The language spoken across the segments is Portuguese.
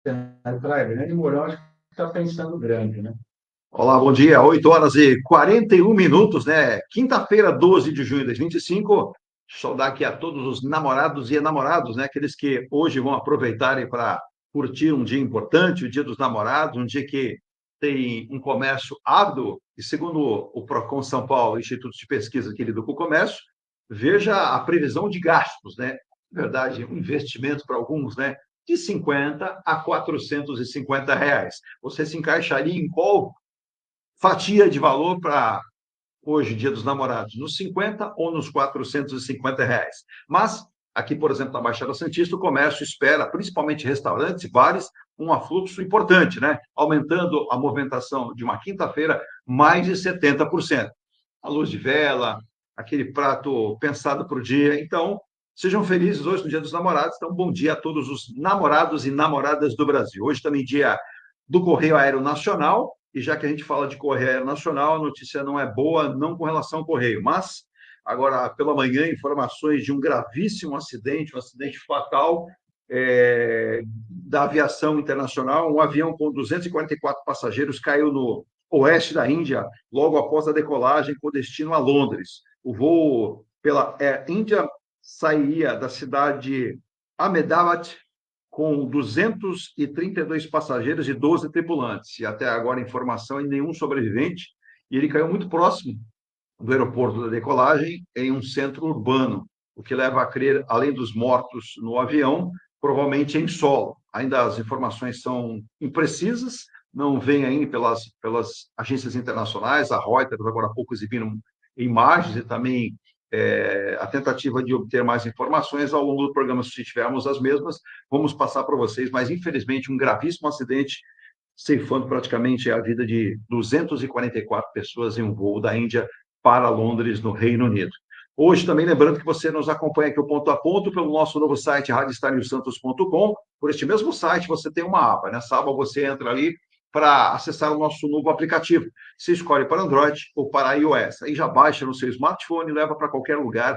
Para Grande Mourão, acho que está pensando grande, né? Olá, bom dia. 8h41, né? Quinta-feira, 12 de junho de 2025. Saudar aqui a todos os namorados e namorados, né? Aqueles que hoje vão aproveitarem para curtir um dia importante, o Dia dos Namorados, um dia que tem um comércio ávido, e segundo o Procon São Paulo, Instituto de Pesquisa aqui do Comércio, veja a previsão de gastos, né? Na verdade, um investimento para alguns, né? De 50 a 450 reais. Você se encaixaria em qual fatia de valor para hoje, Dia dos Namorados? Nos 50 ou nos 450 reais? Mas aqui, por exemplo, na Baixada Santista, o comércio espera, principalmente restaurantes e bares, um afluxo importante, né? Aumentando a movimentação de uma quinta-feira mais de 70%. A luz de vela, aquele prato pensado para o dia. Então, sejam felizes hoje no Dia dos Namorados. Então, bom dia a todos os namorados e namoradas do Brasil. Hoje também dia do Correio Aéreo Nacional, e já que a gente fala de Correio Aéreo Nacional, a notícia não é boa, não com relação ao Correio, mas agora pela manhã, informações de um gravíssimo acidente, um acidente fatal da aviação internacional. Um avião com 244 passageiros caiu no oeste da Índia, logo após a decolagem com destino a Londres. O voo pela Air India sairia da cidade Ahmedabad com 232 passageiros e 12 tripulantes. E até agora, informação em nenhum sobrevivente. E ele caiu muito próximo do aeroporto da decolagem, em um centro urbano, o que leva a crer, além dos mortos no avião, provavelmente em solo. Ainda as informações são imprecisas, não vêm ainda pelas agências internacionais. A Reuters, agora há pouco, exibiram imagens e também a tentativa de obter mais informações. Ao longo do programa, se tivermos as mesmas, vamos passar para vocês, mas infelizmente um gravíssimo acidente, ceifando praticamente a vida de 244 pessoas em um voo da Índia para Londres, no Reino Unido. Hoje, também lembrando que você nos acompanha aqui o ponto a ponto pelo nosso novo site, radioestariosantos.com. Por este mesmo site, você tem uma aba. Nessa aba, você entra ali para acessar o nosso novo aplicativo. Você escolhe para Android ou para iOS. Aí já baixa no seu smartphone e leva para qualquer lugar,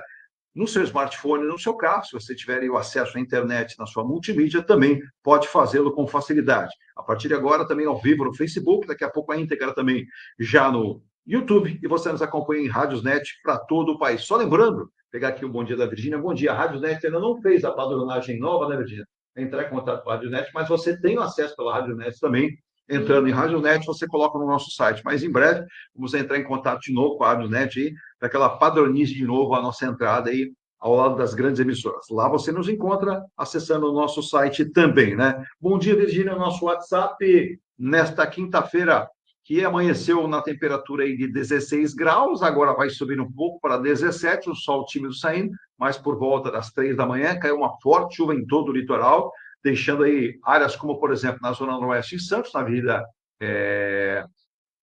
no seu smartphone, no seu carro. Se você tiver o acesso à internet na sua multimídia, também pode fazê-lo com facilidade. A partir de agora, também ao vivo no Facebook, daqui a pouco a íntegra também já no YouTube, e você nos acompanha em Rádiosnet para todo o país. Só lembrando, pegar aqui o Bom Dia da Virgínia. Bom dia, a Rádiosnet ainda não fez a padronagem nova, né, Virgínia? Entrar em contato com a Rádiosnet, mas você tem acesso pela Rádiosnet também. Entrando em Rádiosnet, você coloca no nosso site. Mas em breve, vamos entrar em contato de novo com a Rádiosnet aí, para que ela padronize de novo a nossa entrada aí ao lado das grandes emissoras. Lá você nos encontra acessando o nosso site também, né? Bom dia, Virgínia, nosso WhatsApp nesta quinta-feira, que amanheceu na temperatura aí de 16 graus, agora vai subir um pouco para 17, o sol tímido saindo, mas por volta das 3 da manhã caiu uma forte chuva em todo o litoral, deixando aí áreas como, por exemplo, na Zona Noroeste de Santos, na avenida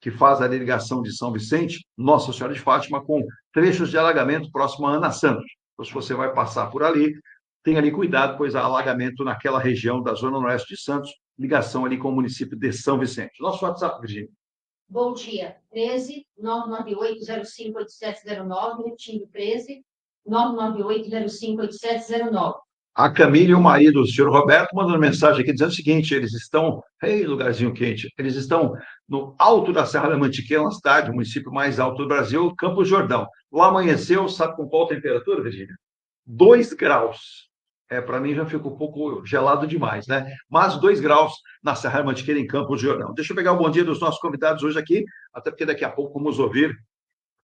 que faz a ligação de São Vicente, Nossa Senhora de Fátima, com trechos de alagamento próximo a Ana Santos. Então, se você vai passar por ali, tenha ali cuidado, pois há alagamento naquela região da Zona Noroeste de Santos, ligação ali com o município de São Vicente. Nosso WhatsApp, Virginia. Bom dia, 13 998058709, repetindo 13 998058709. A Camila e o marido, o senhor Roberto, mandando mensagem aqui dizendo o seguinte: eles estão, lugarzinho quente, eles estão no alto da Serra da Mantiqueira, uma cidade, o município mais alto do Brasil, Campos Jordão. Lá amanheceu, sabe com qual temperatura, Virgínia? 2 graus. Para mim já fica um pouco gelado demais, né? Mas 2 graus na Serra da Mantiqueira, em Campos Jordão. Deixa eu pegar o bom dia dos nossos convidados hoje aqui, até porque daqui a pouco vamos ouvir,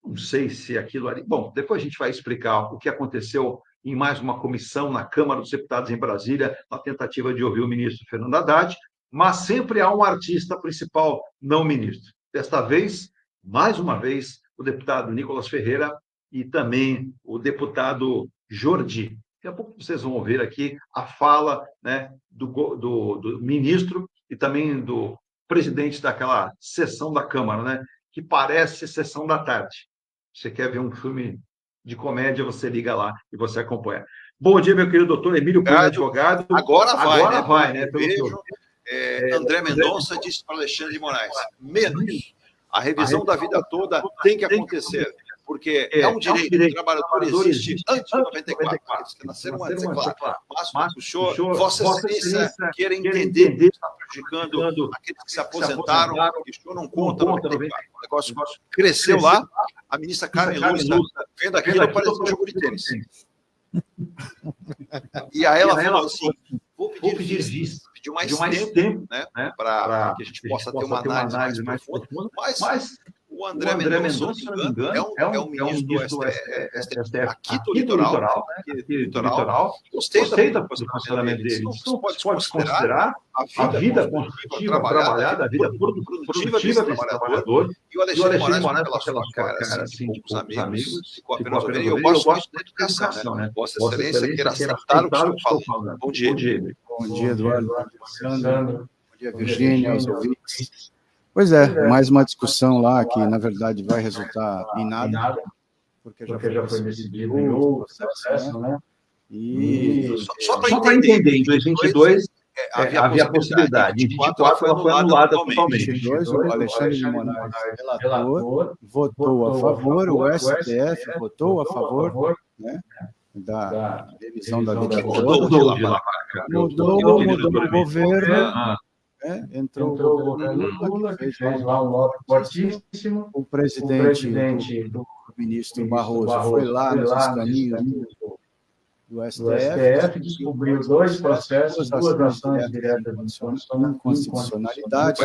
não sei se aquilo ali... Bom, depois a gente vai explicar o que aconteceu em mais uma comissão na Câmara dos Deputados em Brasília, na tentativa de ouvir o ministro Fernando Haddad, mas sempre há um artista principal, não o ministro. Desta vez, mais uma vez, o deputado Nicolas Ferreira e também o deputado Jordi. Daqui a pouco vocês vão ouvir aqui a fala, né, do ministro e também do presidente daquela sessão da Câmara, né, que parece sessão da tarde. Você quer ver um filme de comédia, você liga lá e você acompanha. Bom dia, meu querido doutor Emílio Cunha, advogado. Agora vai, né? Vejo, André Mendonça disse para Alexandre de Moraes, menos. A revisão da vida toda tem que acontecer. Porque é um direito do trabalhador existe antes de 94, aqueles que nasceram antes, é claro. Mas o senhor, Vossa Excelência, quer entender que está prejudicando aqueles que se aposentaram, que o senhor não conta 94. O negócio cresceu lá, a ministra Carmen Lúcia, vendo aquilo, parecia um jogo de tênis. E aí ela falou assim, vou pedir vista, pediu mais tempo, né, para que a gente possa ter uma análise mais profunda, mas o André Mendonça, se não me engano, é um ministro do STF aqui do litoral, gostei do posicionamento dele. Então, pode considerar a vida construtiva, trabalhada, a vida produtiva desse trabalhador, e o Alexandre Moraes, pela sua cara, assim, com os amigos, ficou apenas ouvindo. E eu gosto muito da educação, né? Vossa Excelência queira aceitar o que estou falando. Bom dia. Bom dia, Eduardo. Bom dia, Virgínia, aos ouvintes. Pois é, mais uma discussão lá que, na verdade, vai resultar em nada, porque já foi decidido em outro processo, né? E só para entender, em 2022 havia a possibilidade, em 2024 ela foi anulada totalmente. Em 2022, o Alexandre de Moraes, relator, votou a favor, o STF votou a favor, né, da revisão da vida mudou de lá para cá. Mudou o governo. Entrou o governo Lula, que fez lá um voto fortíssimo. O presidente do ministro Barroso foi lá nos escaninhos do STF, descobriu dois processos, duas ações diretas de inconstitucionalidade,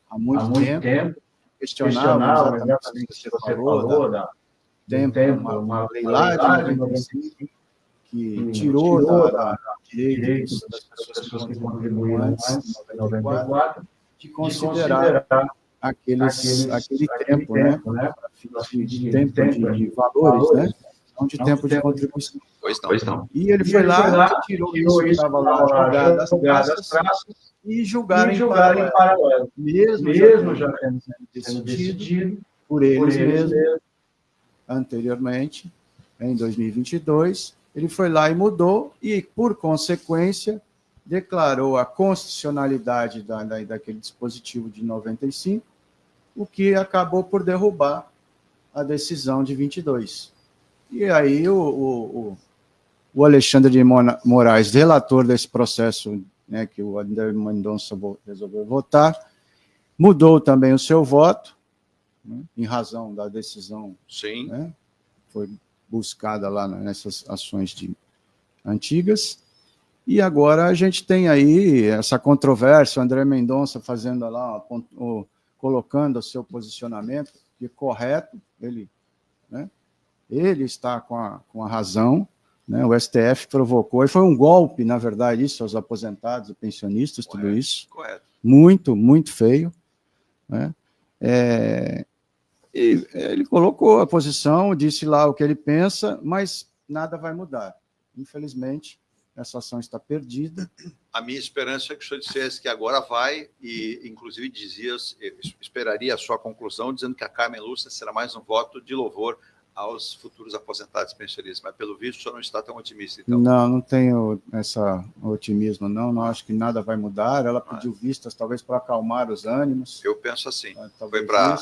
há muito tempo, questionavam exatamente o que você falou, uma lei lá de 95, que tirou da direitos das pessoas que contribuíram antes de 94, de considerar aquele tempo, né, de tempo de valores, né, não de tempo de contribuição. Pois não. E ele foi lá, tirou isso que estava lá jogado as praças e julgaram em paralelo. Mesmo já sendo decidido por eles mesmos anteriormente, em 2022, ele foi lá e mudou e, por consequência, declarou a constitucionalidade daquele dispositivo de 95, o que acabou por derrubar a decisão de 22. E aí o Alexandre de Moraes, relator desse processo, né, que o André Mendonça resolveu votar, mudou também o seu voto, né, em razão da decisão. Sim. Né, foi buscada lá nessas ações antigas, e agora a gente tem aí essa controvérsia, o André Mendonça fazendo lá, colocando o seu posicionamento, que é correto, ele está com a razão, né, o STF provocou, e foi um golpe, na verdade, isso aos aposentados e pensionistas, tudo isso, correto. Muito, muito feio, né, e ele colocou a posição, disse lá o que ele pensa, mas nada vai mudar. Infelizmente, essa ação está perdida. A minha esperança é que o senhor dissesse que agora vai, e inclusive esperaria a sua conclusão, dizendo que a Carmen Lúcia será mais um voto de louvor aos futuros aposentados e pensionistas. Mas, pelo visto, o senhor não está tão otimista, então. Não tenho esse otimismo, não acho que nada vai mudar. Ela pediu vistas, talvez, para acalmar os ânimos. Eu penso assim. Foi para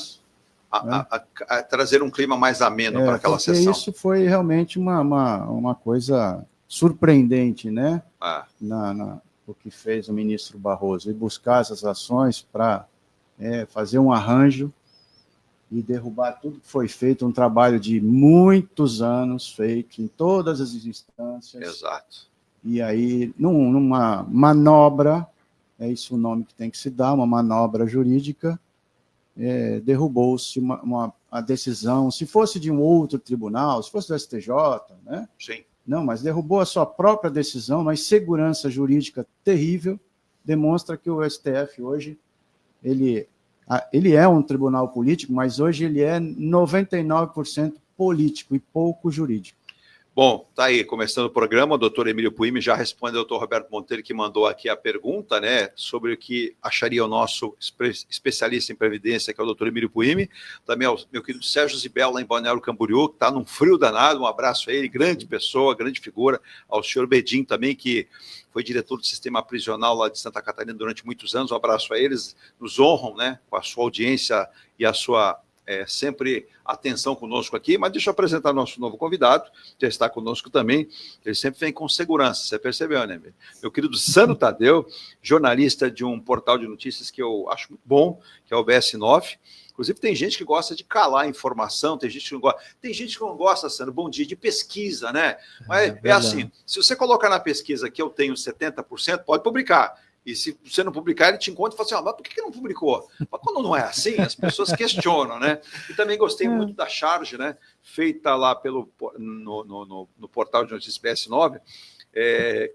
a trazer um clima mais ameno para aquela sessão. Isso foi realmente uma coisa surpreendente, né? O que fez o ministro Barroso, e buscar essas ações para fazer um arranjo e derrubar tudo que foi feito, um trabalho de muitos anos feito em todas as instâncias. Exato. E aí, numa manobra, é isso o nome que tem que se dar, uma manobra jurídica, derrubou-se a decisão, se fosse de um outro tribunal, se fosse do STJ, né? Sim. Não, mas derrubou a sua própria decisão, uma insegurança jurídica terrível, demonstra que o STF hoje, ele é um tribunal político, mas hoje ele é 99% político e pouco jurídico. Bom, tá aí, começando o programa, o doutor Emílio Puimi já responde ao doutor Roberto Monteiro, que mandou aqui a pergunta, né, sobre o que acharia o nosso especialista em previdência, que é o doutor Emílio Puimi, também ao meu querido Sérgio Zibel, lá em Balneário Camboriú, que está num frio danado, um abraço a ele, grande pessoa, grande figura, ao senhor Bedin também, que foi diretor do sistema prisional lá de Santa Catarina durante muitos anos, um abraço a eles, nos honram, né, com a sua audiência e a sua sempre atenção conosco aqui, mas deixa eu apresentar nosso novo convidado, já está conosco também, ele sempre vem com segurança, você percebeu, né? Meu querido Sandro Tadeu, jornalista de um portal de notícias que eu acho muito bom, que é o BS9. Inclusive, tem gente que gosta de calar a informação, tem gente que não gosta. Tem gente que não gosta, Sandro, bom dia, de pesquisa, né? Mas é assim, se você colocar na pesquisa que eu tenho 70%, pode publicar. E se você não publicar, ele te encontra e fala assim, mas por que não publicou? Mas quando não é assim, as pessoas questionam, né? E também gostei muito da charge, né? Feita lá no portal de notícias BS9,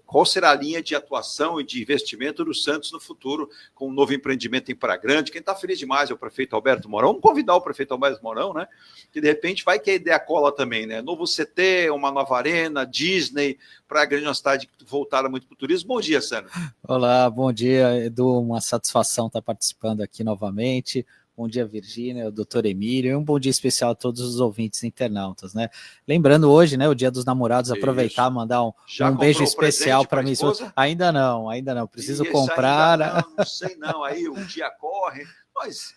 qual será a linha de atuação e de investimento do Santos no futuro, com um novo empreendimento em Praia Grande. Quem está feliz demais é o prefeito Alberto Mourão. Vamos convidar o prefeito Alberto Mourão, né? Que de repente vai que a ideia cola também, né? Novo CT, uma nova arena, Disney, Praia Grande é uma cidade voltada muito para o turismo. Bom dia, Sandro. Olá, bom dia, Edu. Uma satisfação estar participando aqui novamente. Bom dia, Virgínia, o doutor Emílio, e um bom dia especial a todos os ouvintes internautas, né? Lembrando hoje, né, o Dia dos Namorados, aproveitar, mandar um beijo especial para minha esposa. Ainda não, preciso comprar. Não sei não, aí o dia corre, mas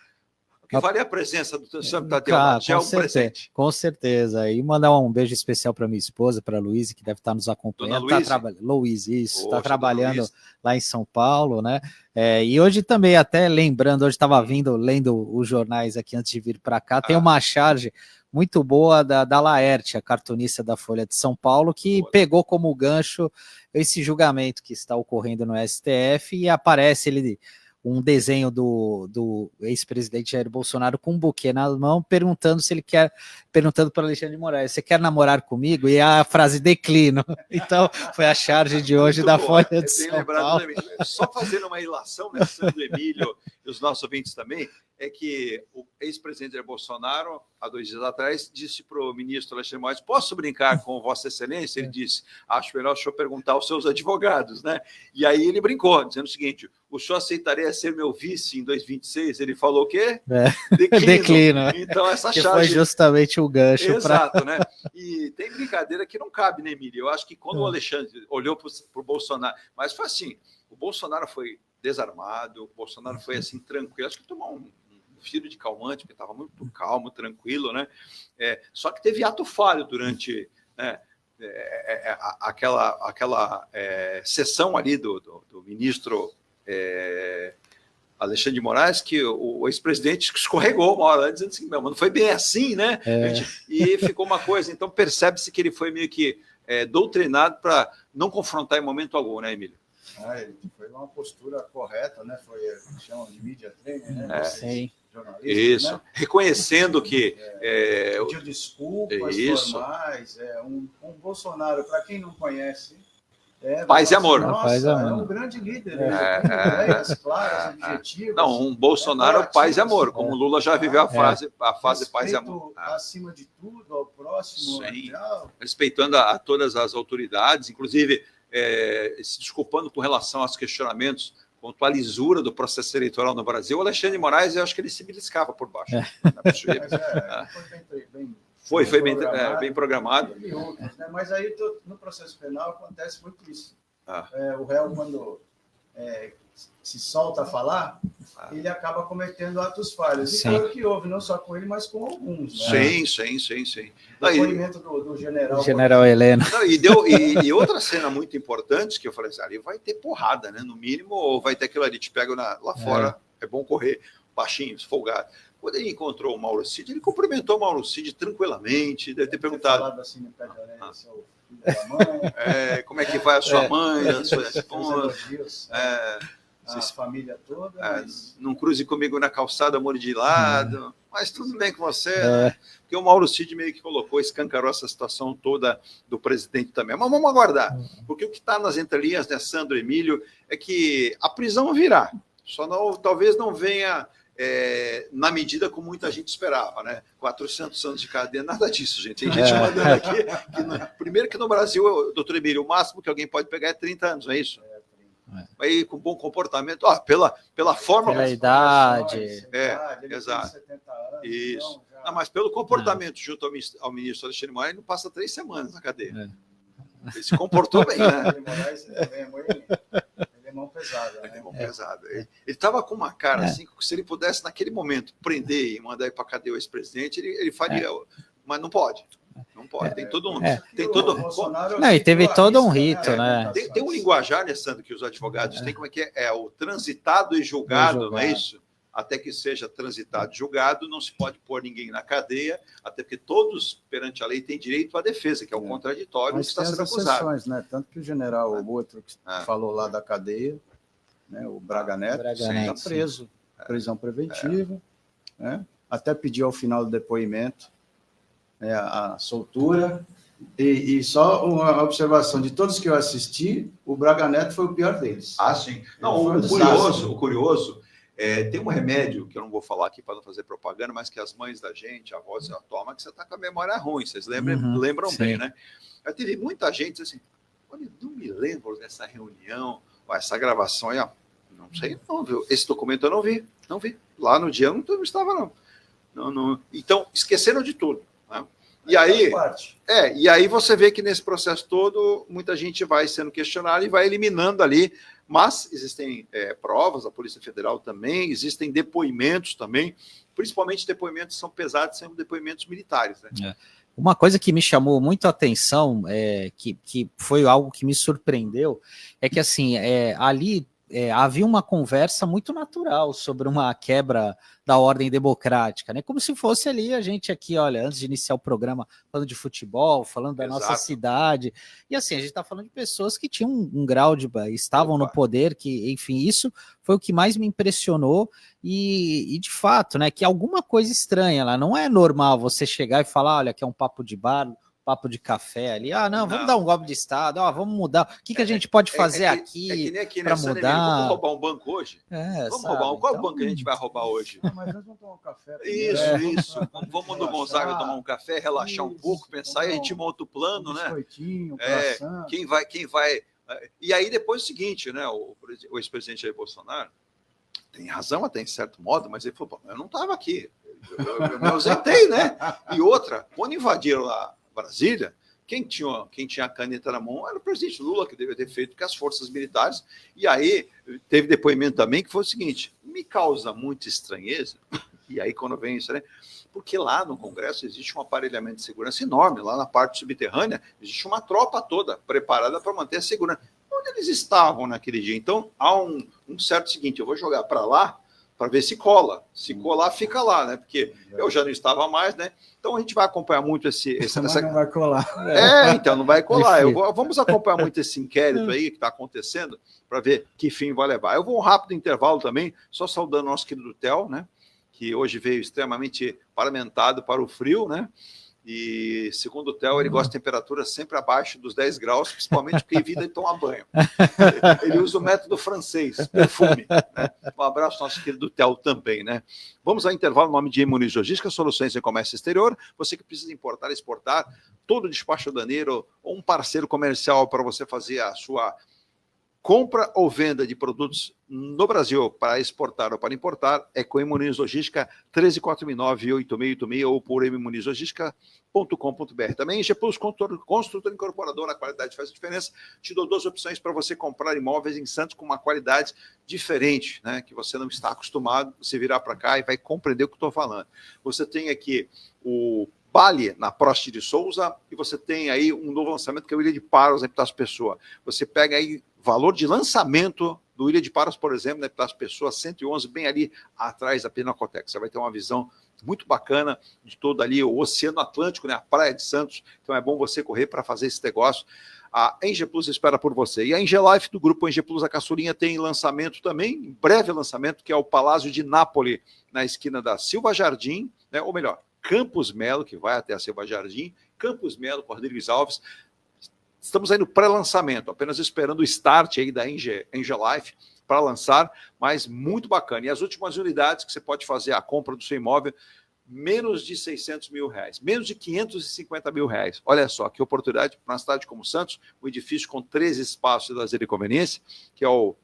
o que vale a presença do Sandro Tadeu, já é um presente. Com certeza, e mandar um beijo especial para minha esposa, para a Luísa, que deve estar nos acompanhando. Luísa, isso, está trabalhando lá em São Paulo, né? E hoje também, até lembrando, hoje estava lendo os jornais aqui antes de vir para cá, tem uma charge muito boa da Laerte, a cartunista da Folha de São Paulo, que pegou como gancho esse julgamento que está ocorrendo no STF e aparece um desenho do ex-presidente Jair Bolsonaro com um buquê na mão, perguntando para Alexandre de Moraes, você quer namorar comigo? E a frase declino. Então, foi a charge de hoje da Folha de São Paulo. Só fazendo uma ilação, né, Sandro, Emílio e os nossos ouvintes também, é que o ex-presidente Jair Bolsonaro, há 2 dias atrás, disse para o ministro Alexandre de Moraes, posso brincar com Vossa Excelência? Ele disse, acho melhor o senhor perguntar aos seus advogados, né? E aí ele brincou, dizendo o seguinte, o senhor aceitaria ser meu vice em 2026? Ele falou o quê? Declino. Então, essa que charge... foi justamente o gancho. Exato, né? E tem brincadeira que não cabe, né, Emílio? Eu acho que quando o Alexandre olhou para o Bolsonaro, mas foi assim, o Bolsonaro foi desarmado, o Bolsonaro foi assim, tranquilo, acho que tomou um filho de calmante, porque estava muito calmo, tranquilo, né? Só que teve ato falho durante, né, aquela sessão ali do ministro Alexandre de Moraes, que o ex-presidente escorregou uma hora, dizendo assim, mas não foi bem assim, né? E ficou uma coisa, então percebe-se que ele foi meio que doutrinado para não confrontar em momento algum, né, Emílio? Foi uma postura correta, né? Foi o que chamam de media training, né? Sim. Isso, né? Reconhecendo que... pediu desculpas formais, um Bolsonaro, para quem não conhece... Paz e amor. Nossa, um grande líder, ideias claras, objetivas. Não, um Bolsonaro paz e amor, como o Lula já viveu a fase paz e amor. Acima de tudo, ao próximo. Sim. Respeitando a todas as autoridades, inclusive se desculpando com relação aos questionamentos quanto à lisura do processo eleitoral no Brasil. O Alexandre de Moraes, eu acho que ele se beliscava por baixo. Foi bem programado. E outros, né? Mas aí, no processo penal, acontece muito isso. O réu, quando se solta a falar, ele acaba cometendo atos falhos. E foi o que houve, não só com ele, mas com alguns. Né? Sim. O depoimento do general... General Heleno. E outra cena muito importante, que eu falei assim, ali vai ter porrada, né? No mínimo, ou vai ter aquilo ali, te pega lá fora, é bom correr, baixinhos, folgados. Quando ele encontrou o Mauro Cid, ele cumprimentou o Mauro Cid tranquilamente, deve ter perguntado... Falado assim no pé de orelha, seu filho da mãe... como é que vai a sua mãe, a sua esposa... A família toda... Mas... Não cruze comigo na calçada, amor de lado... Mas tudo bem com você, né? Porque o Mauro Cid meio que escancarou essa situação toda do presidente também. Mas vamos aguardar, porque o que está nas entrelinhas, né, Sandro, Emílio, é que a prisão virá, talvez não venha na medida como muita gente esperava, né? 400 anos de cadeia, nada disso, gente. Tem gente mandando aqui, primeiro que no Brasil, doutor Emílio, o máximo que alguém pode pegar é 30 anos, não é isso? Aí com bom comportamento, pela forma... Pela idade. Exato. 70 anos, isso. Então, mas pelo comportamento junto ao ministro Alexandre de Moraes, ele não passa 3 semanas na cadeia. Ele se comportou bem, né? Ele é mão pesada. Né? Pesada. Ele estava com uma cara assim, que se ele pudesse, naquele momento, prender e mandar ir para a cadeia o ex-presidente, ele faria. Mas não pode. Não pode. Tem todo um. Tem todo... Não, e teve todo um rito, né? Tem um linguajar, né, Sandro, que os advogados têm, como é que é? É o transitado e julgado, não é isso? Até que seja transitado e julgado, não se pode pôr ninguém na cadeia, até porque todos, perante a lei, têm direito à defesa, que é o contraditório que está sendo acusado. Exceções, né? Tanto que o general, o outro que falou lá da cadeia, né? O Braga Neto, está preso, prisão preventiva, né? Até pediu ao final do depoimento a soltura. E só uma observação, de todos que eu assisti, o Braga Neto foi o pior deles. Sim. Não, o curioso tem um remédio, que eu não vou falar aqui para não fazer propaganda, mas que as mães da gente, a avós, tomam, que você está com a memória ruim, vocês lembram bem, né? Eu teve muita gente assim, olha, não me lembro dessa reunião, essa gravação aí, não sei não, viu? Esse documento eu não vi. Lá no dia eu não estava, não. Então, esqueceram de tudo. Né? E aí você vê que nesse processo todo, muita gente vai sendo questionada e vai eliminando ali, mas existem provas, a Polícia Federal também, existem depoimentos também, principalmente depoimentos que são pesados, são depoimentos militares. Né? Uma coisa que me chamou muito a atenção, que foi algo que me surpreendeu, é que assim, ali havia uma conversa muito natural sobre uma quebra da ordem democrática, né? Como se fosse ali a gente aqui, olha, antes de iniciar o programa, falando de futebol, falando da nossa cidade, e assim, a gente está falando de pessoas que tinham um grau de... estavam no poder, que, enfim, isso foi o que mais me impressionou, e de fato, né, que alguma coisa estranha lá, não é normal você chegar e falar, olha, aqui é um papo de bar, papo de café ali, vamos dar um golpe de Estado, vamos mudar, o que a gente pode fazer aqui para mudar? Vamos roubar um banco hoje? Vamos roubar qual banco que a gente vai roubar hoje? Mas nós vamos tomar um café. Isso. Vamos no Gonzaga tomar um café, relaxar um pouco, pensar, e a gente monta o plano, né? Quem vai... E aí depois é o seguinte, né? O ex-presidente Jair Bolsonaro tem razão até em certo modo, mas ele falou, eu não estava aqui, eu me ausentei, né? E outra, quando invadiram lá Brasília, quem tinha a caneta na mão era o presidente Lula, que deveria ter feito com as forças militares. E aí teve depoimento também que foi o seguinte, me causa muita estranheza, e aí quando vem isso, né? Porque lá no Congresso existe um aparelhamento de segurança enorme, lá na parte subterrânea existe uma tropa toda preparada para manter a segurança. Onde eles estavam naquele dia? Então há um certo seguinte, eu vou jogar para lá para ver se cola. Se colar, fica lá, né? Porque eu já não estava mais, né? Então a gente vai acompanhar muito Não vai colar. Então não vai colar. Vamos acompanhar muito esse inquérito aí que está acontecendo para ver que fim vai levar. Eu vou um rápido intervalo também, só saudando o nosso querido Theo, né? Que hoje veio extremamente paramentado para o frio, né? E, segundo o Theo, ele gosta de temperatura sempre abaixo dos 10 graus, principalmente porque evita de tomar banho. Ele usa o método francês, perfume. Né? Um abraço ao nosso querido Theo também, né? Vamos ao intervalo, em nome de Muniz Logística, soluções em comércio exterior. Você que precisa importar, exportar, todo despacho aduaneiro ou um parceiro comercial para você fazer a sua compra ou venda de produtos no Brasil para exportar ou para importar é com Muniz Logística 13.499-8686 ou por mmunizlogistica.com.br. Também GE Plus Construtora Incorporadora, a qualidade faz a diferença. Te dou 2 opções para você comprar imóveis em Santos com uma qualidade diferente, né, que você não está acostumado. Você virar para cá e vai compreender o que eu estou falando. Você tem aqui o Bali, na Prost de Souza, e você tem aí um novo lançamento que é o Ilha de Paros, na Epitácio Pessoa. Você pega aí valor de lançamento do Ilha de Paros, por exemplo, na Epitácio Pessoa, 111, bem ali atrás da Pinacoteca. Você vai ter uma visão muito bacana de todo ali o Oceano Atlântico, né, a Praia de Santos. Então é bom você correr para fazer esse negócio. A Engie Plus espera por você. E a Engie Life do grupo Engie Plus, a caçulinha, tem lançamento também, em breve lançamento, que é o Palácio de Nápoles, na esquina da Silva Jardim, né, ou melhor, Campos Melo, que vai até a Silva Jardim, Campos Melo, com Rodrigues Alves. Estamos aí no pré-lançamento, apenas esperando o start aí da Engie Life para lançar, mas muito bacana. E as últimas unidades que você pode fazer a compra do seu imóvel, menos de R$600 mil, menos de R$550 mil. Olha só, que oportunidade para uma cidade como Santos, um edifício com 13 espaços de lazer e conveniência, que é o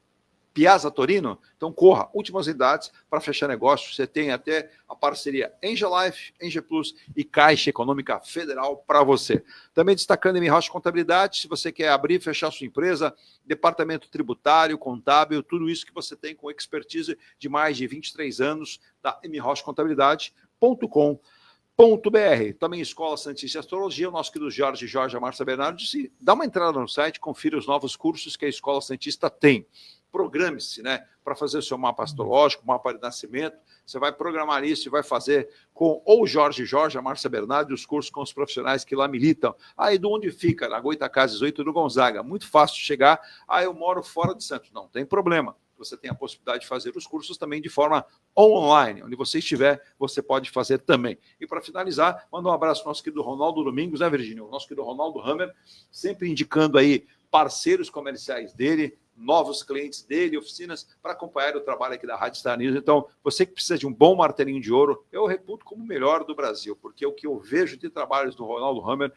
Piazza Torino? Então corra, últimas unidades para fechar negócio. Você tem até a parceria Angel Life, Angel Plus e Caixa Econômica Federal para você. Também destacando M. Rocha Contabilidade, se você quer abrir e fechar sua empresa, departamento tributário, contábil, tudo isso que você tem com expertise de mais de 23 anos da M. Rocha Contabilidade.com.br. Também Escola Santista Astrologia, o nosso querido Jorge Márcia Bernardo disse, dá uma entrada no site, confira os novos cursos que a Escola Santista tem. Programe-se, né, para fazer o seu mapa astrológico, mapa de nascimento, você vai programar isso e vai fazer com ou o Jorge, a Márcia Bernardo, os cursos com os profissionais que lá militam. Aí, de onde fica? Na Goitacazes 8 do Gonzaga. Muito fácil de chegar. Eu moro fora de Santos. Não tem problema. Você tem a possibilidade de fazer os cursos também de forma online. Onde você estiver, você pode fazer também. E para finalizar, manda um abraço ao nosso querido Ronaldo Domingos, né, Virgínia? O nosso querido Ronaldo Hammer, sempre indicando aí parceiros comerciais dele, novos clientes dele, oficinas, para acompanhar o trabalho aqui da Rádio Star News. Então, você que precisa de um bom martelinho de ouro, eu reputo como o melhor do Brasil, porque o que eu vejo de trabalhos do Ronaldo Hammer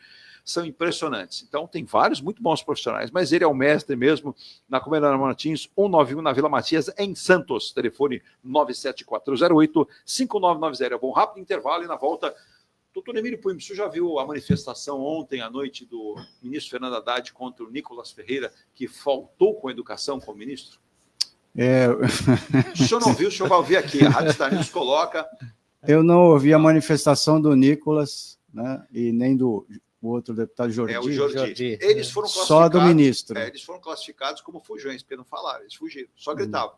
são impressionantes. Então, tem vários muito bons profissionais, mas ele é o mestre mesmo na Comendador Martins, 191 na Vila Matias, em Santos. Telefone 97408-5990. É bom, rápido intervalo e na volta... Doutor Emílio Puim, você já viu a manifestação ontem à noite do ministro Fernando Haddad contra o Nicolas Ferreira, que faltou com a educação como ministro? O senhor não viu, o senhor vai ouvir aqui. A Rádio Star News coloca... Eu não ouvi a manifestação do Nicolas, né, e nem do outro deputado Jordi. O Jordi. Eles foram classificados... Só do ministro. Eles foram classificados como fujões, porque não falaram, eles fugiram, só gritavam.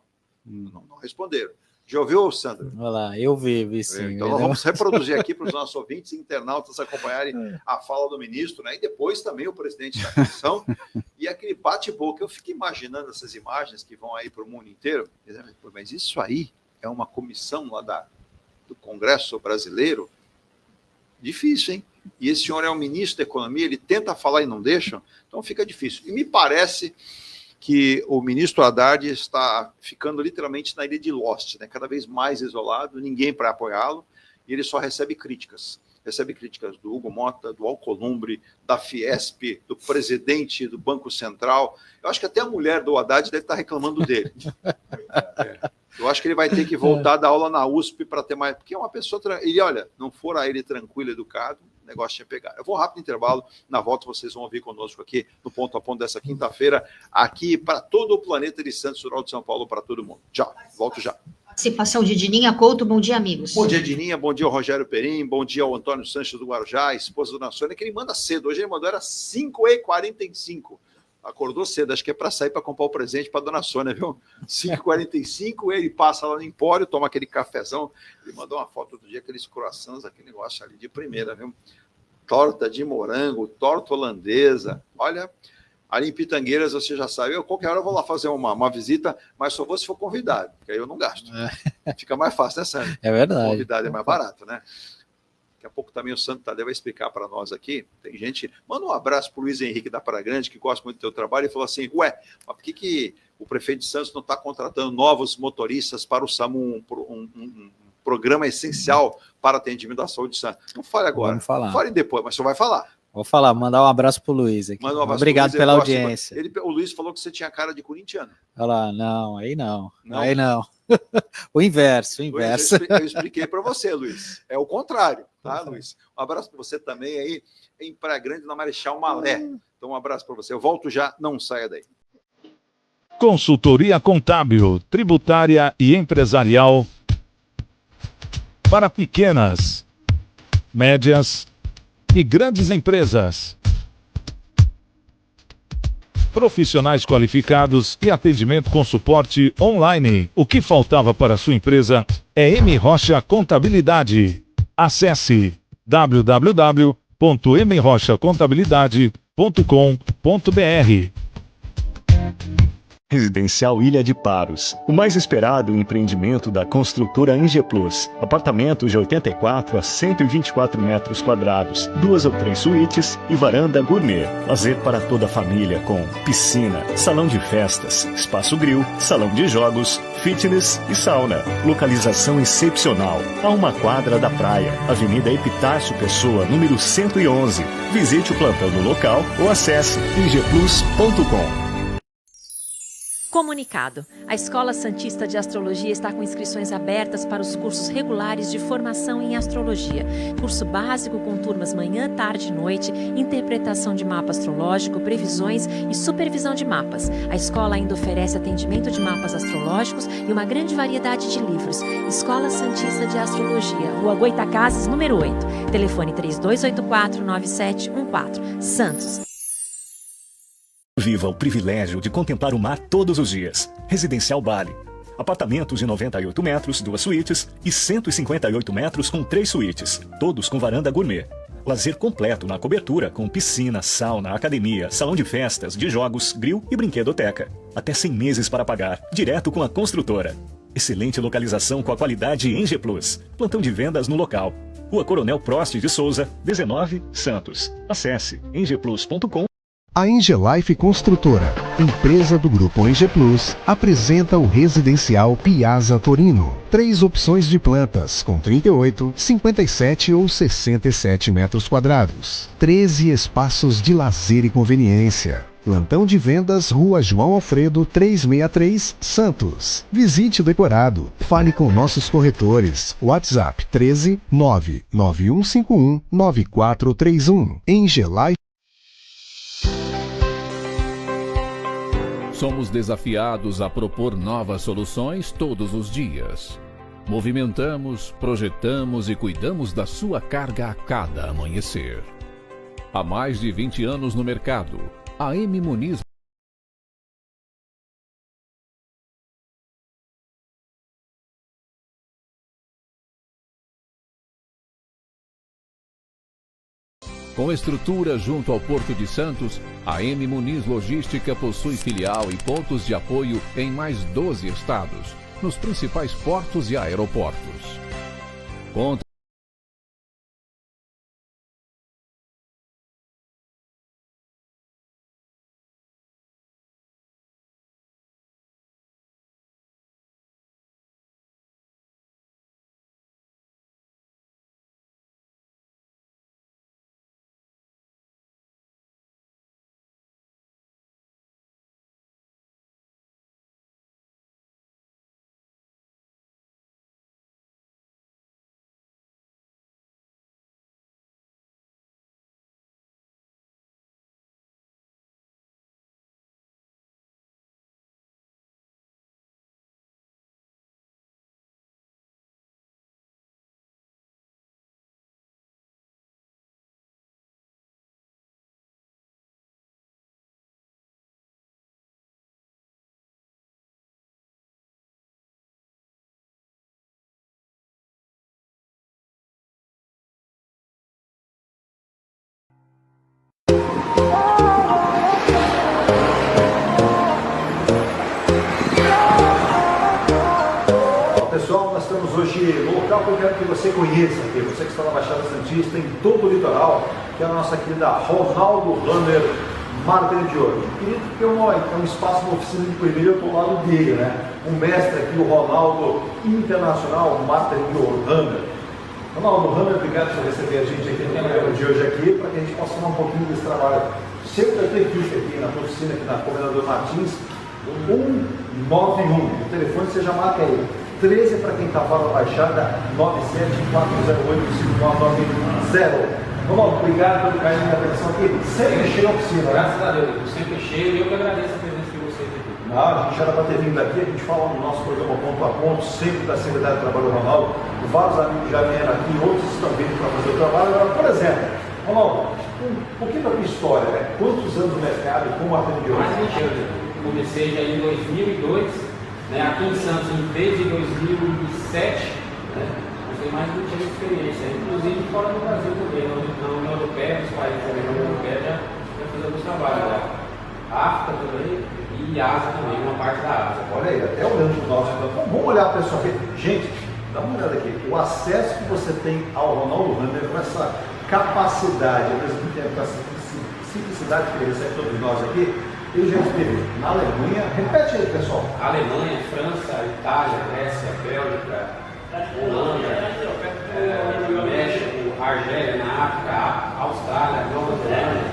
Não responderam. Já ouviu, Sandra? Olha lá, eu vi sim. Então, vamos reproduzir aqui para os nossos ouvintes e internautas acompanharem a fala do ministro, né? E depois também o presidente da comissão e aquele bate-boca. Eu fico imaginando essas imagens que vão aí para o mundo inteiro. Mas isso aí é uma comissão lá do Congresso brasileiro? Difícil, hein? E esse senhor é o ministro da Economia, ele tenta falar e não deixa, então fica difícil. E me parece que o ministro Haddad está ficando literalmente na ilha de Lost, né? Cada vez mais isolado, ninguém para apoiá-lo, e ele só recebe críticas. Recebe críticas do Hugo Mota, do Alcolumbre, da Fiesp, do presidente do Banco Central. Eu acho que até a mulher do Haddad deve estar reclamando dele. Eu acho que ele vai ter que voltar a dar aula na USP para ter mais... Porque é uma pessoa... Ele, olha, não for ele tranquilo, educado, o negócio tinha pegado. Eu vou rápido intervalo, na volta vocês vão ouvir conosco aqui, no Ponto a Ponto dessa quinta-feira, aqui para todo o planeta de Santos, Rural de São Paulo, para todo mundo. Tchau, volto já. Participação de Dininha Couto, bom dia, amigos. Bom dia, Dininha, bom dia ao Rogério Perim, bom dia ao Antônio Sanches do Guarujá, esposa do Dona Sônia, que ele manda cedo, hoje ele mandou, era 5h45. Acordou cedo, acho que é para sair para comprar o presente para a Dona Sônia, viu? 5h45, ele passa lá no Empório, toma aquele cafezão, ele mandou uma foto do dia, aqueles croissants, aquele negócio ali de primeira, viu? Torta de morango, torta holandesa, olha, ali em Pitangueiras você já sabe, eu qualquer hora eu vou lá fazer uma visita, mas só vou se for convidado, porque aí eu não gasto. Fica mais fácil, né, Sandro? É verdade. Convidado é mais barato, né? Daqui a pouco também o Santo Tadeu vai explicar para nós aqui. Tem gente... Manda um abraço para o Luiz Henrique da Praia Grande, que gosta muito do teu trabalho, e falou assim, mas por que o prefeito de Santos não está contratando novos motoristas para o SAMU, um programa essencial para atendimento da saúde de Santos? Não fale agora. Vamos falar. Fale depois, mas você vai falar. Vou falar, mandar um abraço pro Luiz aqui. Obrigado pela audiência. O Luiz falou que você tinha cara de corintiano. Olha lá, não, aí não. Aí não. O inverso. Eu expliquei para você, Luiz. É o contrário, tá, Luiz? Um abraço para você também aí em Praia Grande, na Marechal Malé. Então, um abraço para você. Eu volto já, não saia daí. Consultoria contábil, tributária e empresarial para pequenas, médias e grandes empresas. Profissionais qualificados e atendimento com suporte online. O que faltava para a sua empresa é M. Rocha Contabilidade. Acesse www.mrochacontabilidade.com.br. Residencial Ilha de Paros, o mais esperado empreendimento da construtora Angel Plus. Apartamentos de 84 a 124 metros quadrados, 2 ou 3 suítes e varanda gourmet. Lazer para toda a família com piscina, salão de festas, espaço grill, salão de jogos, fitness e sauna. Localização excepcional, a 1 quadra da praia. Avenida Epitácio Pessoa, número 111. Visite o plantão no local ou acesse angelplus.com. Comunicado. A Escola Santista de Astrologia está com inscrições abertas para os cursos regulares de formação em astrologia. Curso básico com turmas manhã, tarde e noite, interpretação de mapa astrológico, previsões e supervisão de mapas. A escola ainda oferece atendimento de mapas astrológicos e uma grande variedade de livros. Escola Santista de Astrologia, Rua Goitacazes, número 8. Telefone 3284-9714. Santos. Viva o privilégio de contemplar o mar todos os dias. Residencial Bali. Apartamentos de 98 metros, 2 suítes e 158 metros com 3 suítes, todos com varanda gourmet. Lazer completo na cobertura com piscina, sauna, academia, salão de festas, de jogos, grill e brinquedoteca. Até 100 meses para pagar, direto com a construtora. Excelente localização com a qualidade Eng Plus. Plantão de vendas no local. Rua Coronel Prost de Souza, 19, Santos. Acesse engplus.com. A Engelife Construtora, empresa do Grupo Eng Plus, apresenta o residencial Piazza Torino. 3 opções de plantas, com 38, 57 ou 67 metros quadrados. 13 espaços de lazer e conveniência. Plantão de vendas, Rua João Alfredo, 363, Santos. Visite o decorado. Fale com nossos corretores. WhatsApp 13 99151 9431. Engelife. Somos desafiados a propor novas soluções todos os dias. Movimentamos, projetamos e cuidamos da sua carga a cada amanhecer. Há mais de 20 anos no mercado, a M Muniz Com estrutura junto ao Porto de Santos, a M Muniz Logística possui filial e pontos de apoio em mais 12 estados, nos principais portos e aeroportos. Conta Pessoal, nós estamos hoje no local que eu quero que você conheça, aqui, você que está na Baixada Santista, em todo o litoral, que é a nossa querida Ronaldo Hammer Martelo de Ouro. Querido, porque é um espaço, uma oficina de primeiro, eu estou ao lado dele, né? Um mestre aqui, o Ronaldo Internacional Martelo de Ouro, Hammer. Ronaldo Hammer, obrigado por receber a gente aqui no programa de hoje aqui, para que a gente possa falar um pouquinho desse trabalho. Sempre vai ter equipe aqui na tua oficina, aqui na Comendador Martins, 191, o telefone você já marca aí. 13 para quem está fora da Baixada, 97408-5990. Vamos, obrigado pelo carinho da atenção aqui. Sempre cheio a oficina, né? Graças a Deus, sempre cheio e eu que agradeço a presença de vocês aqui. Não, a gente era para ter vindo aqui, a gente fala no nosso programa ponto a ponto, sempre da Secretaria de Trabalho do Ronaldo. Vários amigos já vieram aqui, outros estão vindo para fazer o trabalho. Agora, por exemplo, Ronaldo, um pouquinho da tua história, né? Quantos anos no mercado, como atende hoje? Mais de 20 anos. Comecei já em 2002. Aqui em Santos, desde 2007, né, eu tenho mais de 20 anos de experiência, inclusive fora do Brasil também, na União Europeia, os países da União Europeia já fiz alguns trabalhos lá. África também e Ásia também, uma parte da Ásia. Olha aí, até olhando para o nosso. Então, vamos olhar para o pessoal aqui. Gente, dá uma olhada aqui. O acesso que você tem ao Ronaldo Hammer, com essa capacidade, ao mesmo tempo com essa simplicidade que ele recebe todos nós aqui. Ele já esteve na Alemanha, repete aí, pessoal. Alemanha, França, Itália, Grécia, Bélgica, Holanda, México, Argélia, na África, Austrália, Nova Zelândia.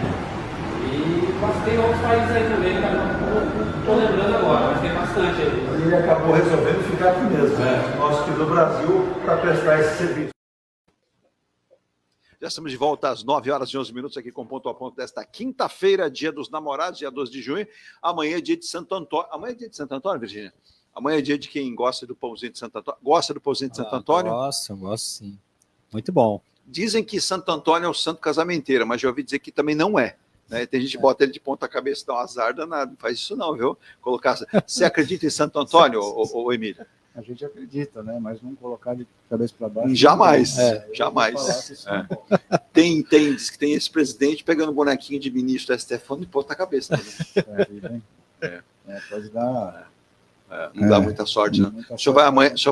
E Mas tem outros países aí também, cara, não estou lembrando agora, mas tem bastante aí. Ele acabou resolvendo ficar aqui mesmo, né? Nós aqui do Brasil, para prestar esse serviço. Já estamos de volta às 9h11 aqui com Ponto a Ponto desta quinta-feira, dia dos namorados, dia 12 de junho. Amanhã é dia de Santo Antônio. Amanhã é dia de Santo Antônio, Virgínia? Amanhã é dia de quem gosta do pãozinho de Santo Antônio. Gosta do pãozinho de Santo Antônio? Gosto sim. Muito bom. Dizem que Santo Antônio é o santo casamenteiro, mas já ouvi dizer que também não é. Né? Tem gente que bota ele de ponta cabeça, dá um azar danado. Não faz isso não, viu? Colocar... Você acredita em Santo Antônio, ô Emílio? A gente acredita, né? Mas não colocar de cabeça para baixo. Jamais, jamais. Diz que tem esse presidente pegando um bonequinho de ministro da Stefano e ponta cabeça. Pode dar... não dá muita sorte, né? O senhor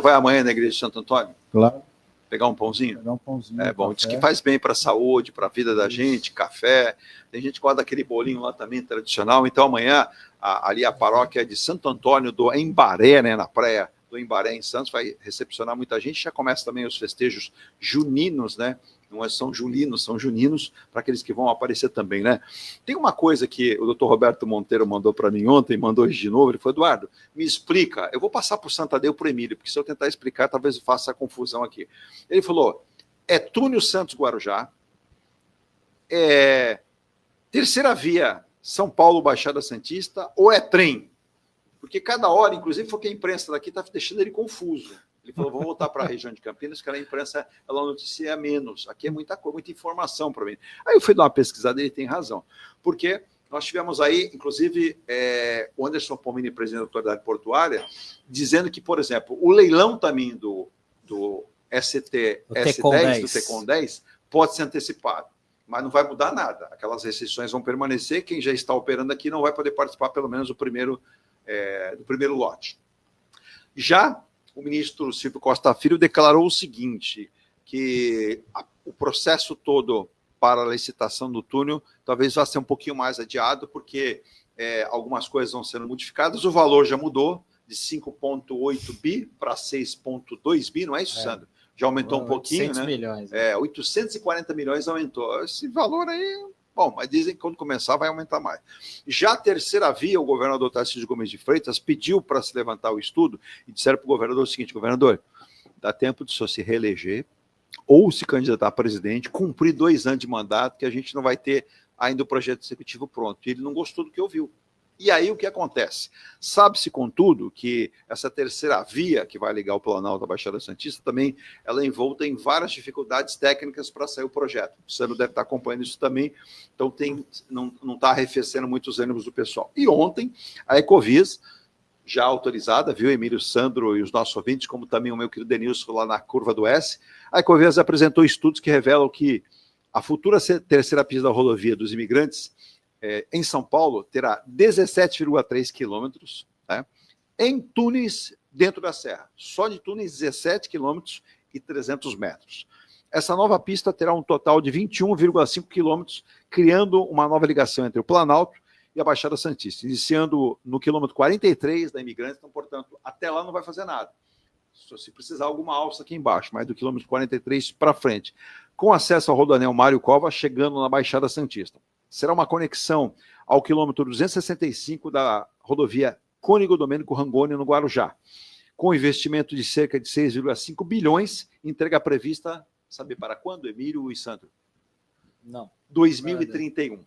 vai amanhã na igreja de Santo Antônio? Claro. Pegar um pãozinho? Pegar um pãozinho. É bom, café. diz que faz bem para a saúde, para a vida da gente, café. Tem gente que gosta daquele bolinho lá também tradicional. Então amanhã, ali a paróquia de Santo Antônio do Embaré, né, na praia do Embaré, em Santos, vai recepcionar muita gente. Já começa também os festejos juninos, né? Não são julinos, são juninos, para aqueles que vão aparecer também, né? Tem uma coisa que o doutor Roberto Monteiro mandou para mim ontem, mandou hoje de novo, ele falou, Eduardo, me explica, eu vou passar para o Santadeu para o Emílio, porque se eu tentar explicar, talvez eu faça a confusão aqui. Ele falou, é túnel Santos-Guarujá, é terceira via São Paulo-Baixada Santista, ou é trem? Porque cada hora, inclusive, foi que a imprensa daqui está deixando ele confuso. Ele falou, vou voltar para a região de Campinas, que a imprensa ela noticia menos. Aqui é muita coisa, muita informação para mim. Aí eu fui dar uma pesquisada e ele tem razão. Porque nós tivemos aí, inclusive, o Anderson Pomini, presidente da Autoridade Portuária, dizendo que, por exemplo, o leilão também do S10, do Tecon 10, pode ser antecipado. Mas não vai mudar nada. Aquelas restrições vão permanecer. Quem já está operando aqui não vai poder participar, pelo menos, do primeiro lote. Já o ministro Silvio Costa Filho declarou o seguinte, que o processo todo para a licitação do túnel talvez vá ser um pouquinho mais adiado, porque algumas coisas vão sendo modificadas, o valor já mudou de 5,8 bi para 6,2 bi, não é isso, Sandro? Já aumentou um pouquinho, né? Milhões. 840 milhões aumentou. Esse valor aí... Bom, mas dizem que quando começar vai aumentar mais. Já a terceira via, o governador Tarcísio Gomes de Freitas pediu para se levantar o estudo e disseram para o governador o seguinte, governador, dá tempo de só se reeleger ou se candidatar a presidente, cumprir 2 anos de mandato, que a gente não vai ter ainda o projeto executivo pronto. E ele não gostou do que ouviu. E aí o que acontece? Sabe-se, contudo, que essa terceira via que vai ligar o Planalto à Baixada Santista também, ela é envolta em várias dificuldades técnicas para sair o projeto. O Sandro deve estar acompanhando isso também, então não está arrefecendo muito os ânimos do pessoal. E ontem, a Ecovias, já autorizada, viu, Emílio, Sandro e os nossos ouvintes, como também o meu querido Denilson lá na Curva do S, a Ecovias apresentou estudos que revelam que a futura terceira pista da rodovia dos imigrantes em São Paulo terá 17,3 quilômetros, né, em túneis dentro da serra. Só de túneis 17 quilômetros e 300 metros. Essa nova pista terá um total de 21,5 quilômetros, criando uma nova ligação entre o Planalto e a Baixada Santista, iniciando no quilômetro 43 da Imigrantes, então, portanto, até lá não vai fazer nada. Só se precisar alguma alça aqui embaixo, mas do quilômetro 43 para frente, com acesso ao Rodoanel Mário Cova, chegando na Baixada Santista. Será uma conexão ao quilômetro 265 da rodovia Cônigo Domênico Rangoni, no Guarujá, com investimento de cerca de 6,5 bilhões, entrega prevista, sabe para quando, Emílio e Sandro? Não. 2031.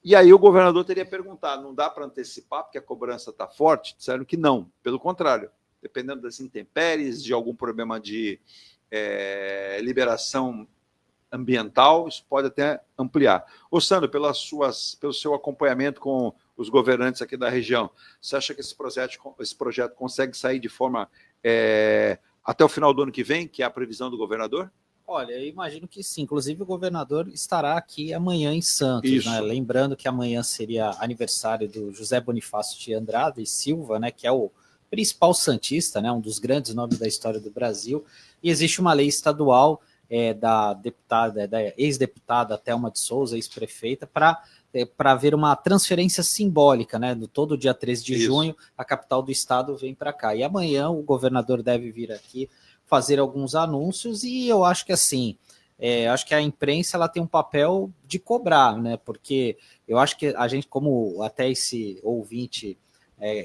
E aí o governador teria perguntado, não dá para antecipar porque a cobrança está forte? Disseram que não, pelo contrário, dependendo das intempéries, de algum problema de liberação ambiental, isso pode até ampliar. Ô Sandro, pelo seu acompanhamento com os governantes aqui da região, você acha que esse projeto consegue sair de forma até o final do ano que vem, que é a previsão do governador? Olha, eu imagino que sim. Inclusive, o governador estará aqui amanhã em Santos, né? Lembrando que amanhã seria aniversário do José Bonifácio de Andrade e Silva, né? Que é o principal santista, né? Um dos grandes nomes da história do Brasil. E existe uma lei estadual da ex-deputada Thelma de Souza, ex-prefeita, para haver uma transferência simbólica, né? No todo dia 13 de junho, a capital do estado vem para cá. E amanhã o governador deve vir aqui fazer alguns anúncios, e eu acho que assim, acho que a imprensa ela tem um papel de cobrar, né? Porque eu acho que a gente, como até esse ouvinte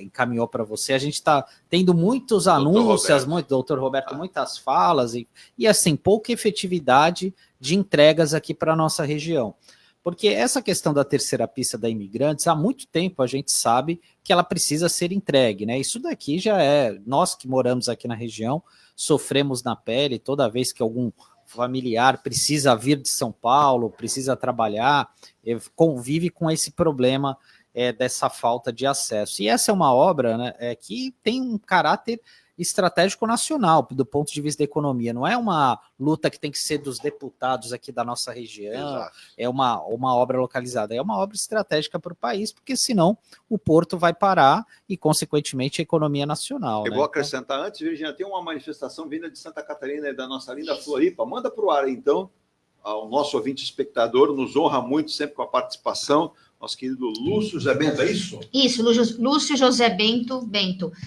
encaminhou para você, a gente está tendo muitos anúncios, doutor Roberto, muitas falas e assim, pouca efetividade de entregas aqui para a nossa região. Porque essa questão da terceira pista da Imigrantes, há muito tempo a gente sabe que ela precisa ser entregue, né? Isso daqui já nós que moramos aqui na região, sofremos na pele toda vez que algum familiar precisa vir de São Paulo, precisa trabalhar, convive com esse problema dessa falta de acesso. E essa é uma obra, né, que tem um caráter estratégico nacional, do ponto de vista da economia. Não é uma luta que tem que ser dos deputados aqui da nossa região, exato. É uma obra localizada, é uma obra estratégica para o país, porque senão o porto vai parar e, consequentemente, a economia nacional. Eu vou acrescentar antes, Virginia, tem uma manifestação vinda de Santa Catarina e da nossa linda Floripa. Manda para o ar, então, ao nosso ouvinte espectador, nos honra muito sempre com a participação. Nosso querido Lúcio José Bento, é isso? Isso, Lúcio José Bento.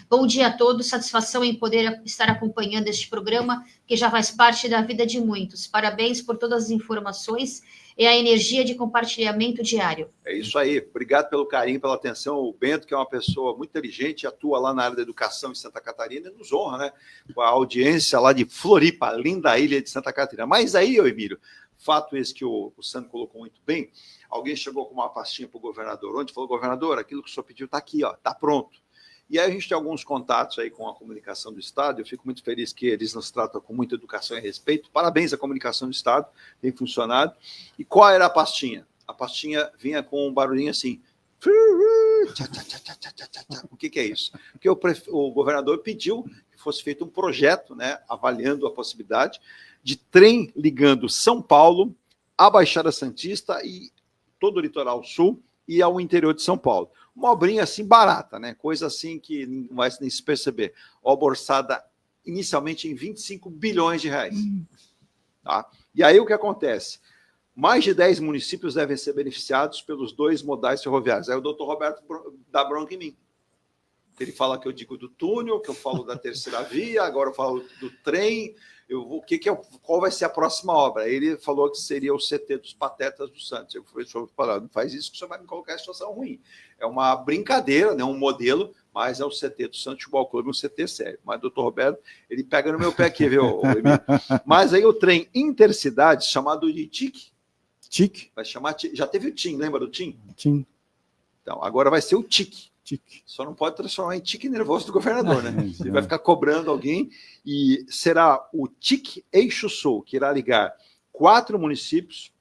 Bom dia a todos, satisfação em poder estar acompanhando este programa, que já faz parte da vida de muitos. Parabéns por todas as informações e a energia de compartilhamento diário. É isso aí, obrigado pelo carinho, pela atenção. O Bento, que é uma pessoa muito inteligente, atua lá na área da educação em Santa Catarina, e nos honra, né? Com a audiência lá de Floripa, linda ilha de Santa Catarina. Mas aí, Emílio, fato esse que o Sandro colocou muito bem, alguém chegou com uma pastinha para o governador, onde falou, governador, aquilo que o senhor pediu está aqui, está pronto. E aí a gente tem alguns contatos aí com a comunicação do Estado, eu fico muito feliz que eles nos tratam com muita educação e respeito, parabéns à comunicação do Estado, tem funcionado. E qual era a pastinha? A pastinha vinha com um barulhinho assim, o que é isso? Porque o governador pediu que fosse feito um projeto, né, avaliando a possibilidade de trem ligando São Paulo à Baixada Santista e todo o litoral sul e ao interior de São Paulo. Uma obrinha assim barata, né? Coisa assim que não vai nem se perceber. Obra orçada inicialmente em 25 bilhões de reais. Tá? E aí o que acontece? Mais de 10 municípios devem ser beneficiados pelos 2 modais ferroviários. Aí o doutor Roberto dá bronca em mim. Ele fala que eu digo do túnel, que eu falo da terceira via, agora eu falo do trem. Qual vai ser a próxima obra? Ele falou que seria o CT dos Patetas do Santos. Eu falei, não faz isso que o senhor vai me colocar em situação ruim. É uma brincadeira, né, um modelo, mas é o CT do Santos Futebol Clube, um CT sério. Mas o doutor Roberto, ele pega no meu pé aqui, viu, Emílio? Mas aí o trem intercidade, chamado de TIC. TIC? Vai chamar, já teve o TIM, lembra do TIM? TIM. Então, agora vai ser o TIC. Só não pode transformar em tique nervoso do governador, né? Ele vai ficar cobrando alguém e será o TIC Eixo Sul, que irá ligar 4 municípios,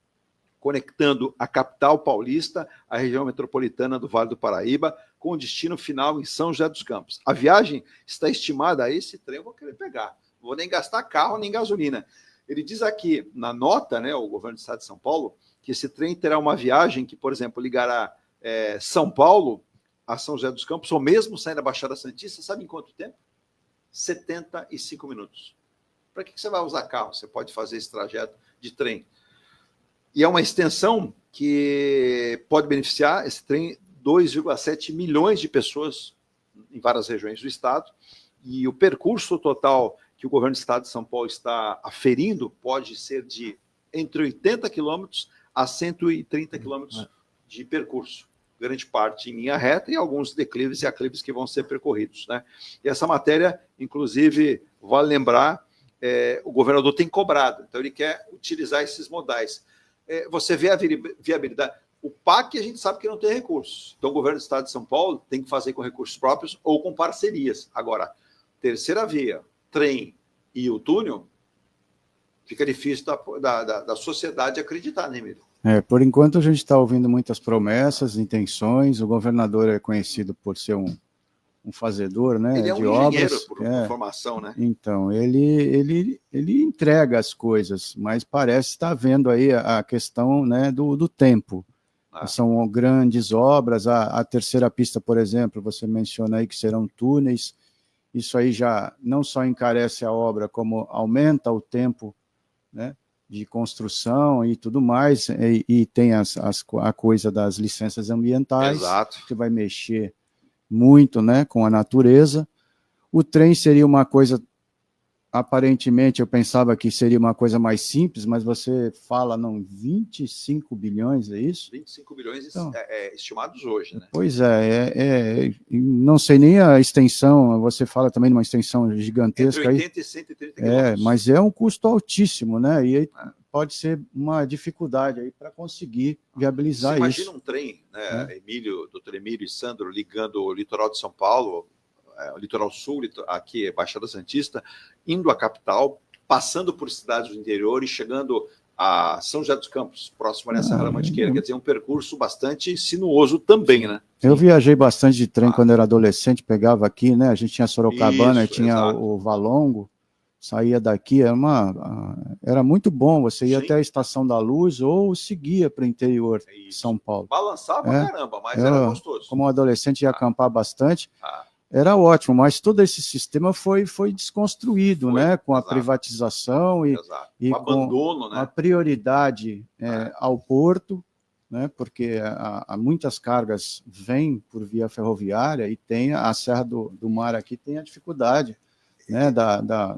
conectando a capital paulista à região metropolitana do Vale do Paraíba, com destino final em São José dos Campos. A viagem está estimada a esse trem, eu vou querer pegar. Não vou nem gastar carro nem gasolina. Ele diz aqui, na nota, né, o governo do estado de São Paulo, que esse trem terá uma viagem que, por exemplo, ligará São Paulo a São José dos Campos, ou mesmo saindo da Baixada Santista, sabe em quanto tempo? 75 minutos. Para que você vai usar carro? Você pode fazer esse trajeto de trem. E é uma extensão que pode beneficiar, esse trem, 2,7 milhões de pessoas em várias regiões do estado, e o percurso total que o governo do estado de São Paulo está aferindo pode ser de entre 80 quilômetros a 130 quilômetros de percurso. Grande parte em linha reta e alguns declives e aclives que vão ser percorridos, né? E essa matéria, inclusive, vale lembrar, o governador tem cobrado, então ele quer utilizar esses modais. Você vê a viabilidade. O PAC a gente sabe que não tem recursos, então o governo do estado de São Paulo tem que fazer com recursos próprios ou com parcerias. Agora, terceira via, trem e o túnel, fica difícil da sociedade acreditar, né, Emílio? Por enquanto a gente está ouvindo muitas promessas, intenções. O governador é conhecido por ser um fazedor, né, ele é de um obras. Engenheiro por formação, né? Então, ele entrega as coisas, mas parece estar vendo aí a questão, né, do tempo. São grandes obras. A terceira pista, por exemplo, você menciona aí que serão túneis. Isso aí já não só encarece a obra, como aumenta o tempo, né, de construção e tudo mais, e tem a coisa das licenças ambientais. Exato. Que vai mexer muito, né, com a natureza. O trem seria uma coisa aparentemente eu pensava que seria uma coisa mais simples, mas você fala, não, 25 bilhões, é isso? 25 bilhões então, estimados hoje, né? Pois não sei nem a extensão, você fala também de uma extensão gigantesca. Entre 80 e 130 quilômetros. Mas é um custo altíssimo, né? E aí pode ser uma dificuldade aí para conseguir viabilizar isso. Imagina um trem, né, doutor Emílio e Sandro, ligando o litoral de São Paulo, o litoral sul, aqui, Baixada Santista, indo à capital, passando por cidades do interior e chegando a São José dos Campos, próximo à Serra da Mantiqueira. Quer dizer, um percurso bastante sinuoso também, né? Eu viajei bastante de trem quando era adolescente, pegava aqui, né? A gente tinha Sorocabana, tinha o Valongo, saía daqui, era muito bom, você ia até a Estação da Luz ou seguia para o interior de São Paulo. Balançava caramba, mas era gostoso. Como adolescente ia acampar bastante, era ótimo, mas todo esse sistema foi desconstruído, né? Com a privatização e o abandono, com a prioridade ao porto, né? Porque muitas cargas vêm por via ferroviária e tem a Serra do Mar aqui tem a dificuldade, né? Da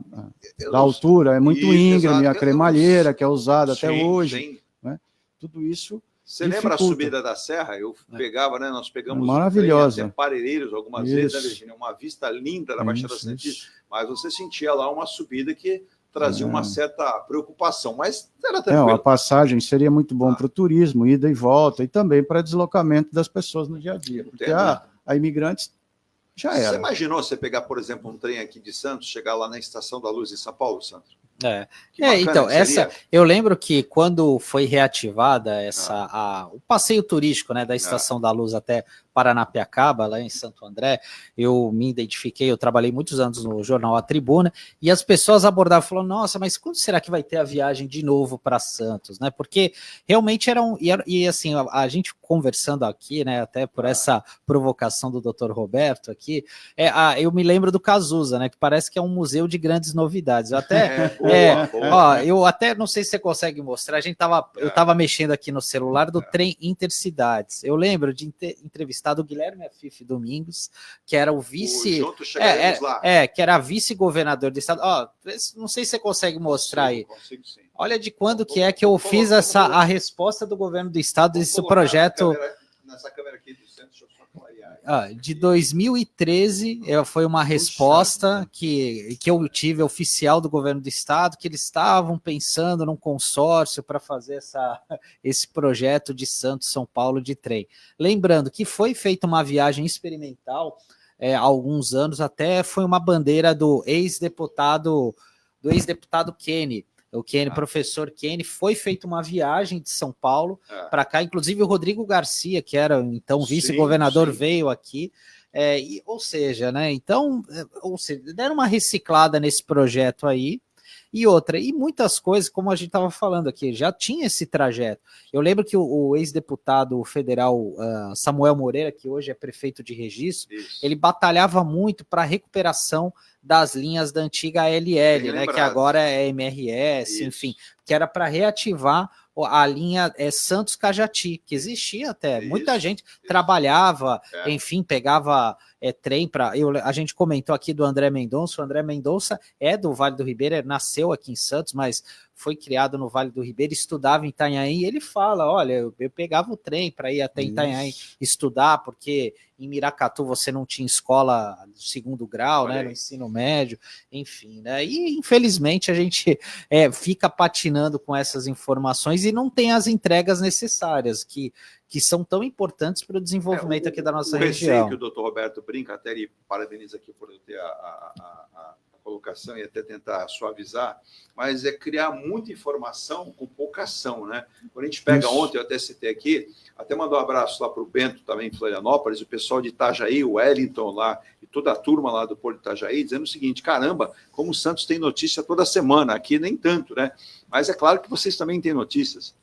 altura, é muito íngreme, a cremalheira que é usada até hoje, né? Tudo isso. Você lembra a subida da serra? Eu pegava, né? Nós pegamos maravilhosa. Parelheiros algumas vezes, né, Virginia? Uma vista linda da Baixada Santista, mas você sentia lá uma subida que trazia uma certa preocupação, mas era tranquilo. A passagem seria muito bom para o turismo, ida e volta, e também para deslocamento das pessoas no dia a dia, porque a imigrantes já era. Você imaginou você pegar, por exemplo, um trem aqui de Santos, chegar lá na Estação da Luz em São Paulo, Santos? Então, eu lembro que quando foi reativada o passeio turístico, né, da Estação da Luz até Paranapiacaba, lá em Santo André, eu me identifiquei, eu trabalhei muitos anos no jornal A Tribuna, e as pessoas abordavam, falando, nossa, mas quando será que vai ter a viagem de novo para Santos, né, porque realmente e assim, a gente conversando aqui, né, até por essa provocação do Dr. Roberto aqui, eu me lembro do Cazuza, né, que parece que é um museu de grandes novidades, eu até... eu até não sei se você consegue mostrar, eu estava mexendo aqui no celular do trem Intercidades. Eu lembro de entrevistar do Guilherme Afife Domingos, que era o vice... que era vice-governador do estado. Não sei se você consegue mostrar aí. Consigo, sim. Olha de quando que é que eu fiz a resposta do governo do estado desse projeto... Nessa câmera aqui do centro, deixa eu só de 2013, foi uma resposta que eu tive oficial do governo do estado, que eles estavam pensando num consórcio para fazer esse projeto de Santos, São Paulo de trem. Lembrando que foi feita uma viagem experimental há alguns anos, até foi uma bandeira do ex-deputado Kenny. O professor Kenny, foi feita uma viagem de São Paulo para cá, inclusive o Rodrigo Garcia, que era então vice-governador, veio aqui, ou seja, deram uma reciclada nesse projeto aí, e muitas coisas, como a gente estava falando aqui, já tinha esse trajeto. Eu lembro que o ex-deputado federal Samuel Moreira, que hoje é prefeito de Registro, ele batalhava muito para a recuperação das linhas da antiga ALL, né, que agora é MRS, enfim, que era para reativar a linha Santos-Cajati, que existia até, muita gente trabalhava, enfim, pegava trem para... A gente comentou aqui do André Mendonça, o André Mendonça é do Vale do Ribeira, nasceu aqui em Santos, mas foi criado no Vale do Ribeira, estudava em Itanhaém, e ele fala, olha, eu pegava o trem para ir até Itanhaém estudar, porque em Miracatu você não tinha escola do segundo grau, né, no ensino médio, enfim, né, e infelizmente a gente fica patinando com essas informações e não tem as entregas necessárias, que são tão importantes para o desenvolvimento aqui da nossa região. O que o doutor Roberto brinca, até ele parabeniza aqui por eu ter a colocação e até tentar suavizar, mas é criar muita informação com pouca ação, né? Quando a gente pega ontem, eu até citei aqui, até mandou um abraço lá para o Bento, também em Florianópolis, o pessoal de Itajaí, o Wellington lá, e toda a turma lá do Porto de Itajaí, dizendo o seguinte, caramba, como o Santos tem notícia toda semana, aqui nem tanto, né? Mas é claro que vocês também têm notícias.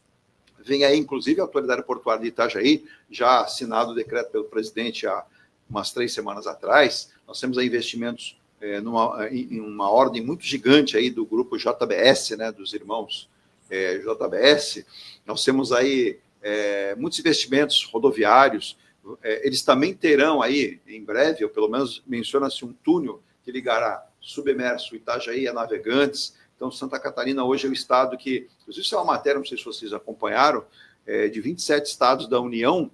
Vem aí, inclusive, a Autoridade Portuária de Itajaí, já assinado o decreto pelo presidente há umas 3 semanas atrás, nós temos aí investimentos em uma ordem muito gigante aí do grupo JBS, né, dos irmãos JBS, nós temos aí muitos investimentos rodoviários, eles também terão aí, em breve, ou pelo menos menciona-se um túnel que ligará submerso, Itajaí é Navegantes. Então, Santa Catarina hoje é o estado que, inclusive isso é uma matéria, não sei se vocês acompanharam, de 27 estados da União,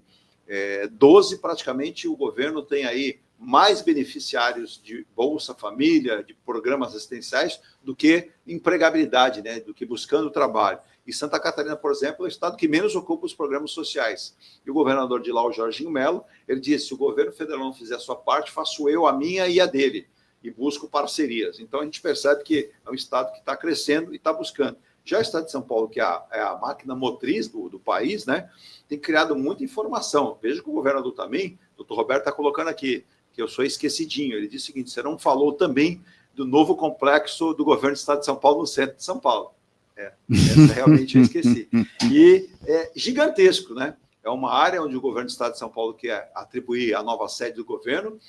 12 praticamente o governo tem aí mais beneficiários de Bolsa Família, de programas assistenciais, do que empregabilidade, né, do que buscando trabalho. E Santa Catarina, por exemplo, é o estado que menos ocupa os programas sociais. E o governador de lá, o Jorginho Melo, ele disse, se o governo federal não fizer a sua parte, faço eu a minha e a dele, e busco parcerias. Então, a gente percebe que é um estado que está crescendo e está buscando. Já o estado de São Paulo, que é a máquina motriz do país, né, tem criado muita informação. Veja que o governador também, o doutor Roberto está colocando aqui, que eu sou esquecidinho. Ele disse o seguinte, você não falou também do novo complexo do governo do estado de São Paulo, no centro de São Paulo. Essa realmente eu esqueci. E é gigantesco, né? É uma área onde o governo do estado de São Paulo quer atribuir a nova sede do governo,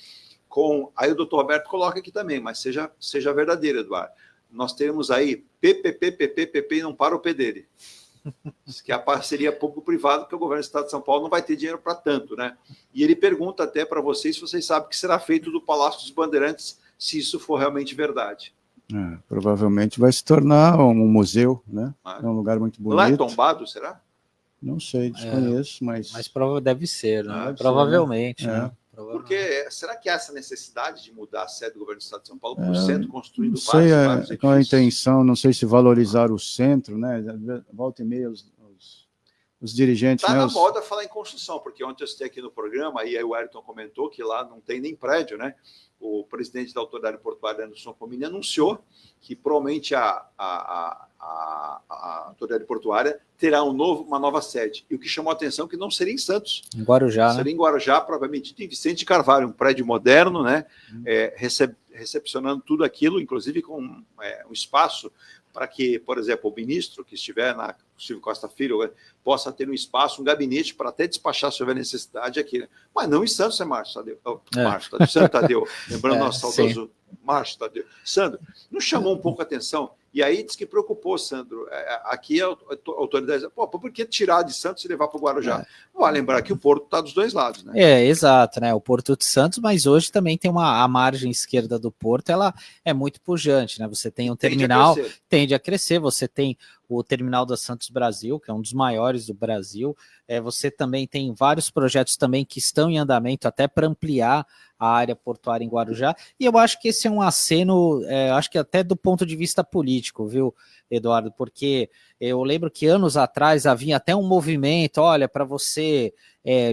aí o doutor Roberto coloca aqui também, mas seja verdadeiro, Eduardo. Nós temos aí PPP e não para o P dele. Diz que a parceria público-privada, porque o governo do estado de São Paulo não vai ter dinheiro para tanto, né? E ele pergunta até para vocês se vocês sabem o que será feito do Palácio dos Bandeirantes, se isso for realmente verdade. Provavelmente vai se tornar um museu, né? É um lugar muito bonito. Lá é tombado, será? Não sei, desconheço, mas deve ser, né? Provavelmente, ser, né? né? Porque será que há essa necessidade de mudar a sede do governo do estado de São Paulo para o centro, construindo não sei vários edifícios? Qual a intenção, não sei se valorizar o centro, né? Volta e meia os dirigentes... Está na moda falar em construção, porque ontem eu assisti aqui no programa, e aí o Ayrton comentou que lá não tem nem prédio, né? O presidente da Autoridade Portuária, Anderson Pomini, anunciou que provavelmente a Autoridade Portuária terá uma nova sede. E o que chamou a atenção é que não seria em Santos. Em Guarujá. Seria em Guarujá, provavelmente em Vicente de Carvalho, um prédio moderno, né? Recepcionando tudo aquilo, inclusive com um espaço para que, por exemplo, o ministro que estiver na Silvio Costa Filho possa ter um espaço, um gabinete para até despachar se houver necessidade aqui. Né? Mas não em Santos, Márcio Tadeu. Sandro Tadeu, lembrando nosso saudoso Márcio Tadeu. Sandro, não chamou um pouco a atenção? E aí diz que preocupou, Sandro. Aqui a autoridade... por que tirar de Santos e levar para o Guarujá? Vale lembrar que o Porto está dos dois lados, né? Exato, né? O Porto de Santos, mas hoje também tem a margem esquerda do Porto, ela é muito pujante, né? Você tem um terminal, tende a crescer, você tem o terminal da Santos Brasil, que é um dos maiores do Brasil. Você também tem vários projetos também que estão em andamento até para ampliar a área portuária em Guarujá, e eu acho que esse é um aceno, acho que até do ponto de vista político, viu, Eduardo, porque eu lembro que anos atrás havia até um movimento, olha, para você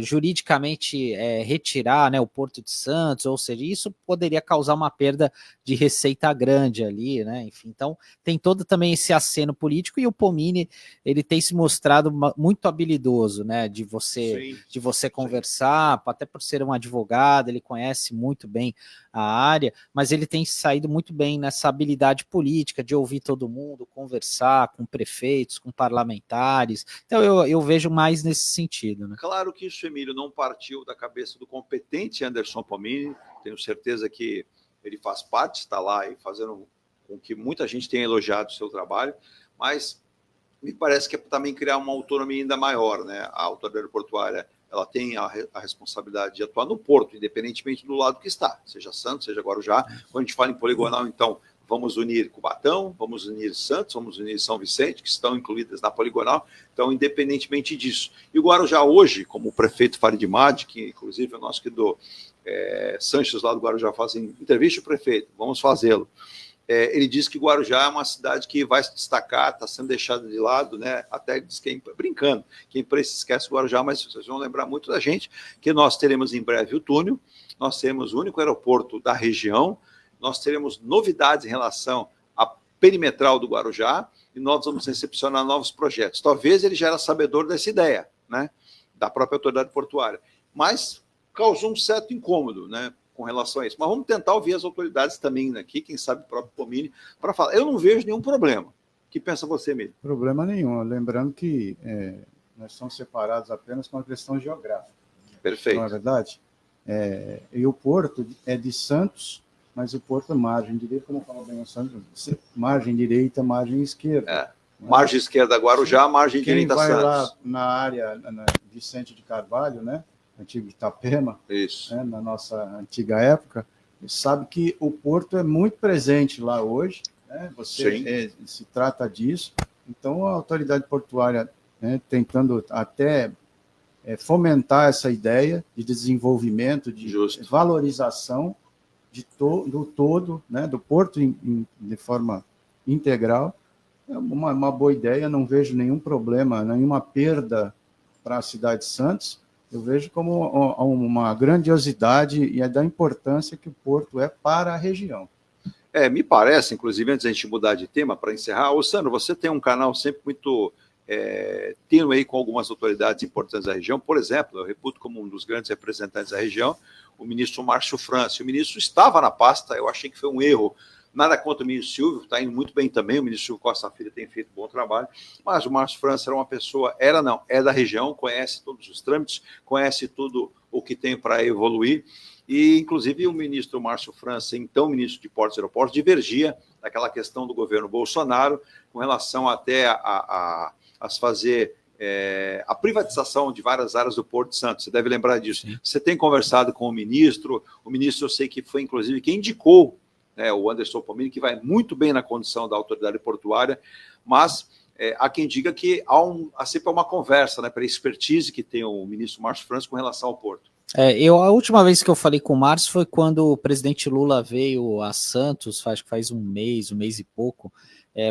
juridicamente retirar, né, o Porto de Santos, ou seja, isso poderia causar uma perda de receita grande ali, né, enfim, então tem todo também esse aceno político, e o Pomini, ele tem se mostrado muito habilidoso, né, de você conversar, até por ser um advogado, ele conhece muito bem a área, mas ele tem saído muito bem nessa habilidade política de ouvir todo mundo, conversar com prefeitos, com parlamentares, então eu vejo mais nesse sentido, né. Claro que isso, Emílio, não partiu da cabeça do competente Anderson Pomini, tenho certeza que ele faz parte, está lá e fazendo com que muita gente tenha elogiado o seu trabalho, mas me parece que é também criar uma autonomia ainda maior, né? A Autoridade Portuária, ela tem a responsabilidade de atuar no porto, independentemente do lado que está, seja Santos, seja Guarujá. Quando a gente fala em poligonal, então, vamos unir Cubatão, vamos unir Santos, vamos unir São Vicente, que estão incluídas na poligonal, então, independentemente disso. E o Guarujá hoje, como o prefeito Farid Madi, que inclusive é o nosso querido Sanches lá do Guarujá fazem entrevista ao prefeito, vamos fazê-lo. Ele diz que Guarujá é uma cidade que vai se destacar, está sendo deixada de lado, né? Até diz que brincando, que a imprensa esquece o Guarujá, mas vocês vão lembrar muito da gente, que nós teremos em breve o túnel, nós teremos o único aeroporto da região, nós teremos novidades em relação à perimetral do Guarujá, e nós vamos recepcionar novos projetos. Talvez ele já era sabedor dessa ideia, né? Da própria Autoridade Portuária, mas causou um certo incômodo, né? Com relação a isso. Mas vamos tentar ouvir as autoridades também aqui, quem sabe o próprio Pomini, para falar. Eu não vejo nenhum problema. O que pensa você, Emílio? Problema nenhum. Lembrando que nós somos separados apenas com a questão geográfica. Perfeito. Não é verdade? E o Porto é de Santos, mas o Porto é margem direita, como fala bem o Santos, margem direita, margem esquerda. Margem esquerda Guarujá, margem direita Santos. Quem vai lá na área Vicente de Carvalho, né? Antigo Itapema, isso. Né, na nossa antiga época, sabe que o porto é muito presente lá hoje, né? Se trata disso. Então, a autoridade portuária, né, tentando até fomentar essa ideia de desenvolvimento, de valorização do todo, né, do porto de forma integral, é uma boa ideia. Não vejo nenhum problema, nenhuma perda para a cidade de Santos. Eu vejo como uma grandiosidade e da importância que o porto é para a região. Me parece, inclusive, antes da gente mudar de tema, para encerrar, Sandro, você tem um canal sempre muito tênue aí com algumas autoridades importantes da região. Por exemplo, eu reputo como um dos grandes representantes da região o ministro Márcio França. O ministro estava na pasta, eu achei que foi um erro. Nada contra o ministro Silvio, está indo muito bem também, o ministro Silvio Costa Filho tem feito um bom trabalho, mas o Márcio França era uma pessoa, é da região, conhece todos os trâmites, conhece tudo o que tem para evoluir, e inclusive o ministro Márcio França, então ministro de Portos e Aeroportos, divergia daquela questão do governo Bolsonaro, com relação até a fazer a privatização de várias áreas do Porto de Santos. Você deve lembrar disso. Sim. Você tem conversado com o ministro eu sei que foi inclusive quem indicou, o Anderson Palmini, que vai muito bem na condição da autoridade portuária, mas há quem diga que há sempre uma conversa, né, para a expertise que tem o ministro Márcio França com relação ao Porto. A última vez que eu falei com o Márcio foi quando o presidente Lula veio a Santos, acho que faz um mês e pouco.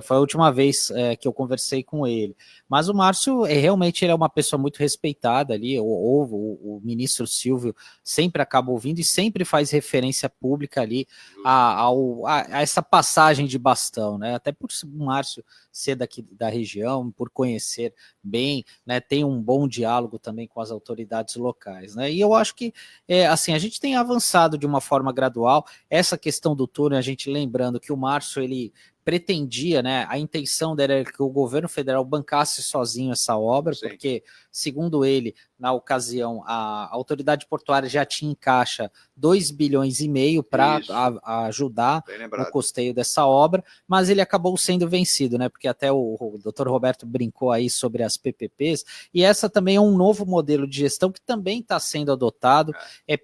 Foi a última vez que eu conversei com ele. Mas o Márcio, realmente, ele é uma pessoa muito respeitada ali. O ministro Silvio sempre acaba ouvindo e sempre faz referência pública ali a essa passagem de bastão, né? Até por o Márcio ser daqui da região, por conhecer bem, né? Tem um bom diálogo também com as autoridades locais, né? E eu acho que, assim, a gente tem avançado de uma forma gradual. Essa questão do túnel, a gente lembrando que o Márcio, ele pretendia, né, a intenção dele era que o governo federal bancasse sozinho essa obra, sim, porque, segundo ele, na ocasião, a autoridade portuária já tinha em caixa 2,5 bilhões para ajudar no custeio dessa obra, mas ele acabou sendo vencido, né, porque até o doutor Roberto brincou aí sobre as PPPs, e essa também é um novo modelo de gestão que também está sendo adotado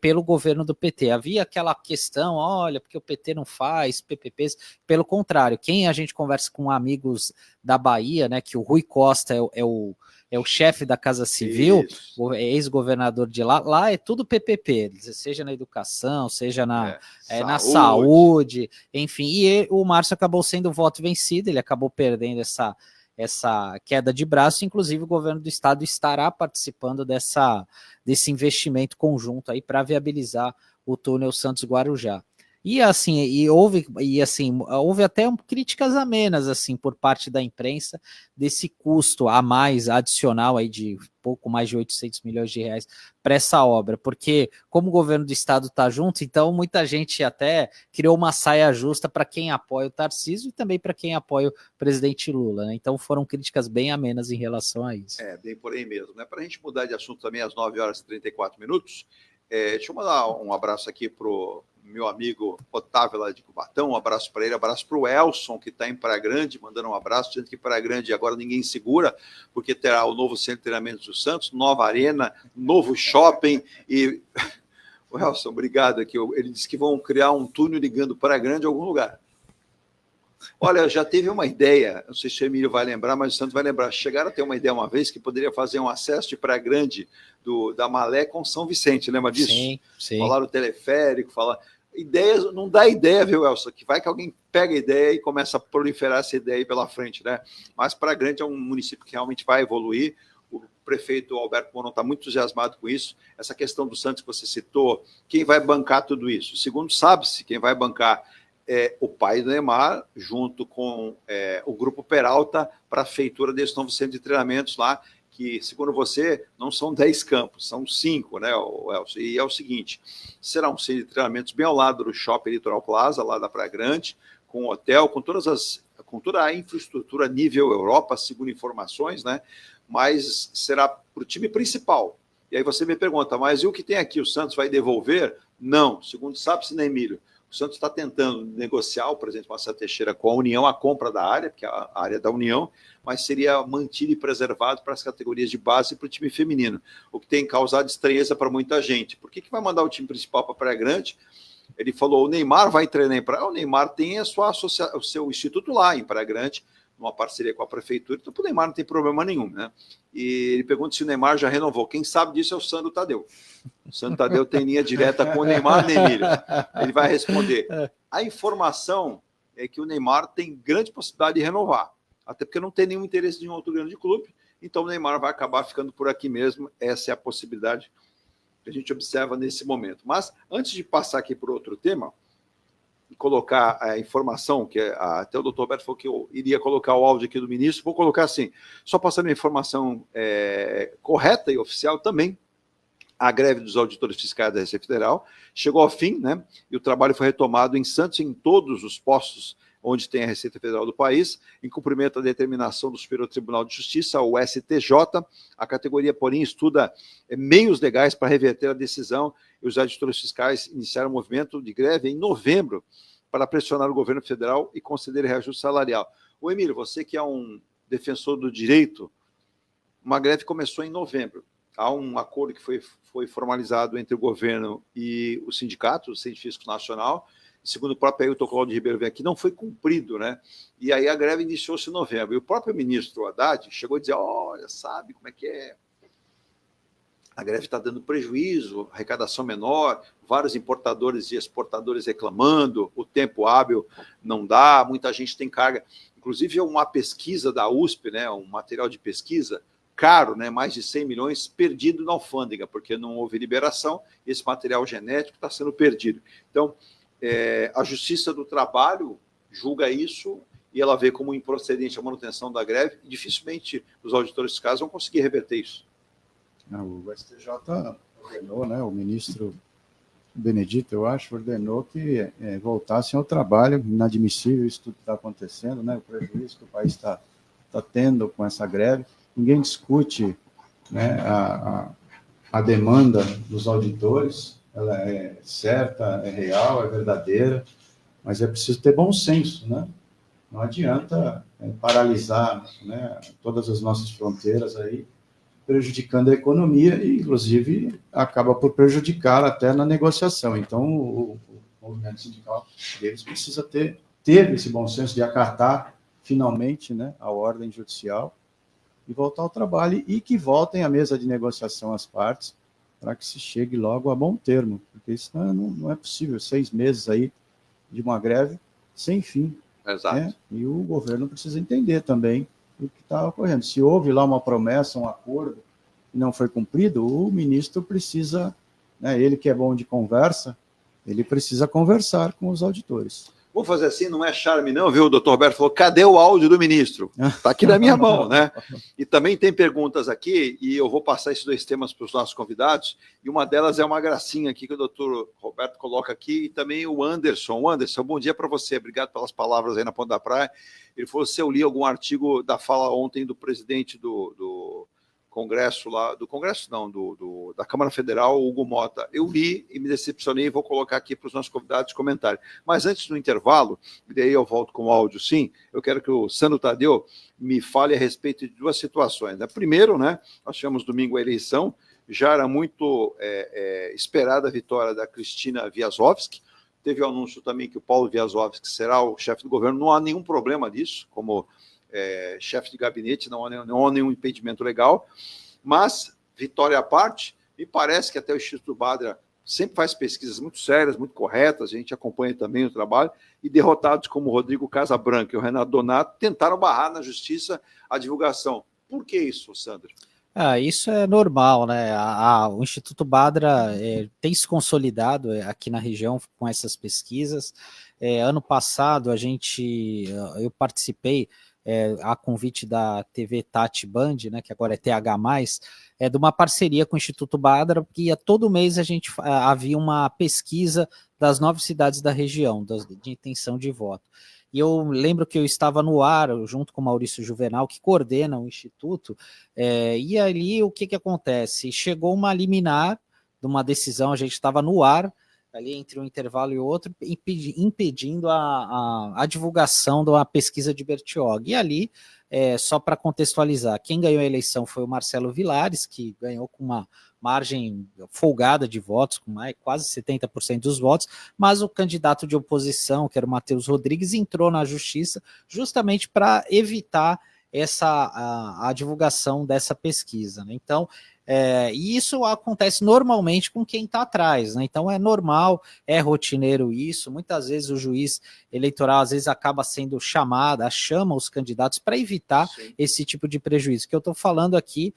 pelo governo do PT. Havia aquela questão, olha, porque o PT não faz PPPs, pelo contrário, quem a gente conversa com amigos da Bahia, né, que o Rui Costa é o chefe da Casa Civil, o ex-governador de lá é tudo PPP, seja na educação, seja na saúde, enfim, e o Márcio acabou sendo o voto vencido, ele acabou perdendo essa queda de braço, inclusive o governo do estado estará participando desse investimento conjunto aí para viabilizar o túnel Santos-Guarujá. E assim, houve até críticas amenas assim por parte da imprensa desse custo a mais adicional aí de pouco mais de 800 milhões de reais para essa obra, porque como o governo do estado está junto, então muita gente até criou uma saia justa para quem apoia o Tarcísio e também para quem apoia o presidente Lula, né? Então foram críticas bem amenas em relação a isso. Bem por aí mesmo, né? Para a gente mudar de assunto também às 9h34, deixa eu mandar um abraço aqui pro meu amigo Otávio lá de Cubatão, um abraço para ele, abraço para o Elson, que está em Praia Grande, mandando um abraço, dizendo que Praia Grande agora ninguém segura, porque terá o novo centro de treinamento do Santos, nova arena, novo shopping, e o Elson, obrigado aqui, ele disse que vão criar um túnel ligando Praia Grande a algum lugar. Olha, já teve uma ideia, não sei se o Emílio vai lembrar, mas o Santos vai lembrar, chegaram a ter uma ideia uma vez que poderia fazer um acesso de Praia Grande da Malé com São Vicente, lembra disso? Sim. Falaram o teleférico, ideias, não dá ideia, viu, Elson? Que vai que alguém pega a ideia e começa a proliferar essa ideia aí pela frente, né? Mas Praia Grande é um município que realmente vai evoluir. O prefeito Alberto Mourão está muito entusiasmado com isso. Essa questão do Santos que você citou, quem vai bancar tudo isso? Segundo sabe-se, quem vai bancar é o pai do Neymar, junto com o Grupo Peralta, para a feitura desse novo centro de treinamentos lá, que, segundo você, não são 10 campos, são 5, né, Elcio? E é o seguinte, será um centro de treinamentos bem ao lado do Shopping Litoral Plaza, lá da Praia Grande, com hotel, com toda a infraestrutura nível Europa, segundo informações, né? Mas será para o time principal. E aí você me pergunta, mas e o que tem aqui? O Santos vai devolver? Não, segundo sabe-se, né, Emílio? O Santos está tentando negociar, o presidente Marcelo Teixeira, com a União, a compra da área, que é a área da União, mas seria mantido e preservado para as categorias de base e para o time feminino, o que tem causado estranheza para muita gente. Por que vai mandar o time principal para Praia Grande? Ele falou, o Neymar vai treinar em Praia. O Neymar tem o seu instituto lá em Praia Grande, numa parceria com a prefeitura, então para o Neymar não tem problema nenhum, né? E ele pergunta se o Neymar já renovou. Quem sabe disso é o Sandro Tadeu. O Sandro Tadeu tem linha direta com o Neymar, né, Emílio? Ele vai responder. A informação é que o Neymar tem grande possibilidade de renovar, até porque não tem nenhum interesse de um outro grande clube, então o Neymar vai acabar ficando por aqui mesmo. Essa é a possibilidade que a gente observa nesse momento. Mas, antes de passar aqui para outro tema, e colocar a informação, que até o doutor Roberto falou que eu iria colocar o áudio aqui do ministro, vou colocar assim, só passando a informação correta e oficial também. A greve dos auditores fiscais da Receita Federal chegou ao fim, né? E o trabalho foi retomado em Santos, em todos os postos onde tem a Receita Federal do país, em cumprimento à determinação do Superior Tribunal de Justiça, o STJ. A categoria, porém, estuda meios legais para reverter a decisão, e os auditores fiscais iniciaram um movimento de greve em novembro para pressionar o governo federal e conceder reajuste salarial. Ô, Emílio, você que é um defensor do direito, uma greve começou em novembro. Há um acordo que foi formalizado entre o governo e o sindicato, o Centro Físico Nacional, segundo o próprio Ailton Cláudio Ribeiro vem aqui, não foi cumprido, né? E aí a greve iniciou-se em novembro. E o próprio ministro Haddad chegou a dizer, olha, sabe como é que é? A greve está dando prejuízo, arrecadação menor, vários importadores e exportadores reclamando, o tempo hábil não dá, muita gente tem carga. Inclusive, uma pesquisa da USP, né, um material de pesquisa caro, né, mais de 100 milhões, perdido na alfândega, porque não houve liberação, e esse material genético está sendo perdido. Então, a Justiça do Trabalho julga isso e ela vê como improcedente a manutenção da greve, e dificilmente os auditores fiscais vão conseguir reverter isso. O STJ ordenou, né, o ministro Benedito, eu acho, ordenou que voltassem ao trabalho. Inadmissível isso tudo que está acontecendo, né, o prejuízo que o país está tendo com essa greve. Ninguém discute, né, a demanda dos auditores, ela é certa, é real, é verdadeira, mas é preciso ter bom senso, né? Não adianta paralisar, né, todas as nossas fronteiras aí, prejudicando a economia e, inclusive, acaba por prejudicar até na negociação. Então, o movimento sindical deles precisa ter esse bom senso de acatar, finalmente, né, a ordem judicial e voltar ao trabalho, e que voltem à mesa de negociação as partes, para que se chegue logo a bom termo, porque isso não é possível, 6 meses aí de uma greve sem fim. Exato. Né? E o governo precisa entender também o que está ocorrendo. Se houve lá uma promessa, um acordo, e não foi cumprido, o ministro precisa, né, ele que é bom de conversa, ele precisa conversar com os auditores. Vamos fazer assim, não é charme não, viu? O doutor Roberto falou, cadê o áudio do ministro? Está aqui na minha mão, né? E também tem perguntas aqui, e eu vou passar esses 2 temas para os nossos convidados, e uma delas é uma gracinha aqui que o doutor Roberto coloca aqui, e também o Anderson. Anderson, bom dia para você, obrigado pelas palavras aí na Ponta da Praia. Ele falou, se eu li algum artigo da fala ontem do presidente do Congresso lá, da Câmara Federal, Hugo Mota. Eu li e me decepcionei e vou colocar aqui para os nossos convidados comentarem. Mas antes do intervalo, e daí eu volto com o áudio sim, eu quero que o Sandro Tadeu me fale a respeito de 2 situações. Né? Primeiro, né, nós tivemos domingo a eleição, já era muito esperada a vitória da Cristina Wiasowski, teve o anúncio também que o Paulo Wiasowski será o chefe do governo, não há nenhum problema disso, como chefe de gabinete, não há nenhum impedimento legal, mas, vitória à parte, me parece que até o Instituto Badra sempre faz pesquisas muito sérias, muito corretas, a gente acompanha também o trabalho, e derrotados como o Rodrigo Casabranca e o Renato Donato tentaram barrar na justiça a divulgação. Por que isso, Sandro? Isso é normal, né? O Instituto Badra tem se consolidado aqui na região com essas pesquisas. Ano passado, eu participei a convite da TV Tati Band, né, que agora é TH+, de uma parceria com o Instituto Badra, que todo mês havia uma pesquisa das 9 cidades da região, de intenção de voto. E eu lembro que eu estava no ar, junto com o Maurício Juvenal, que coordena o Instituto, e ali o que acontece? Chegou uma liminar de uma decisão, a gente estava no ar, ali entre um intervalo e outro, impedindo a divulgação de uma pesquisa de Bertioga. E ali, só para contextualizar, quem ganhou a eleição foi o Marcelo Vilares, que ganhou com uma margem folgada de votos, com quase 70% dos votos, mas o candidato de oposição, que era o Matheus Rodrigues, entrou na justiça justamente para evitar a divulgação dessa pesquisa, né? Então, e isso acontece normalmente com quem está atrás, né? Então é normal, é rotineiro isso. Muitas vezes o juiz eleitoral às vezes acaba sendo chama os candidatos para evitar esse tipo de prejuízo. O que eu estou falando aqui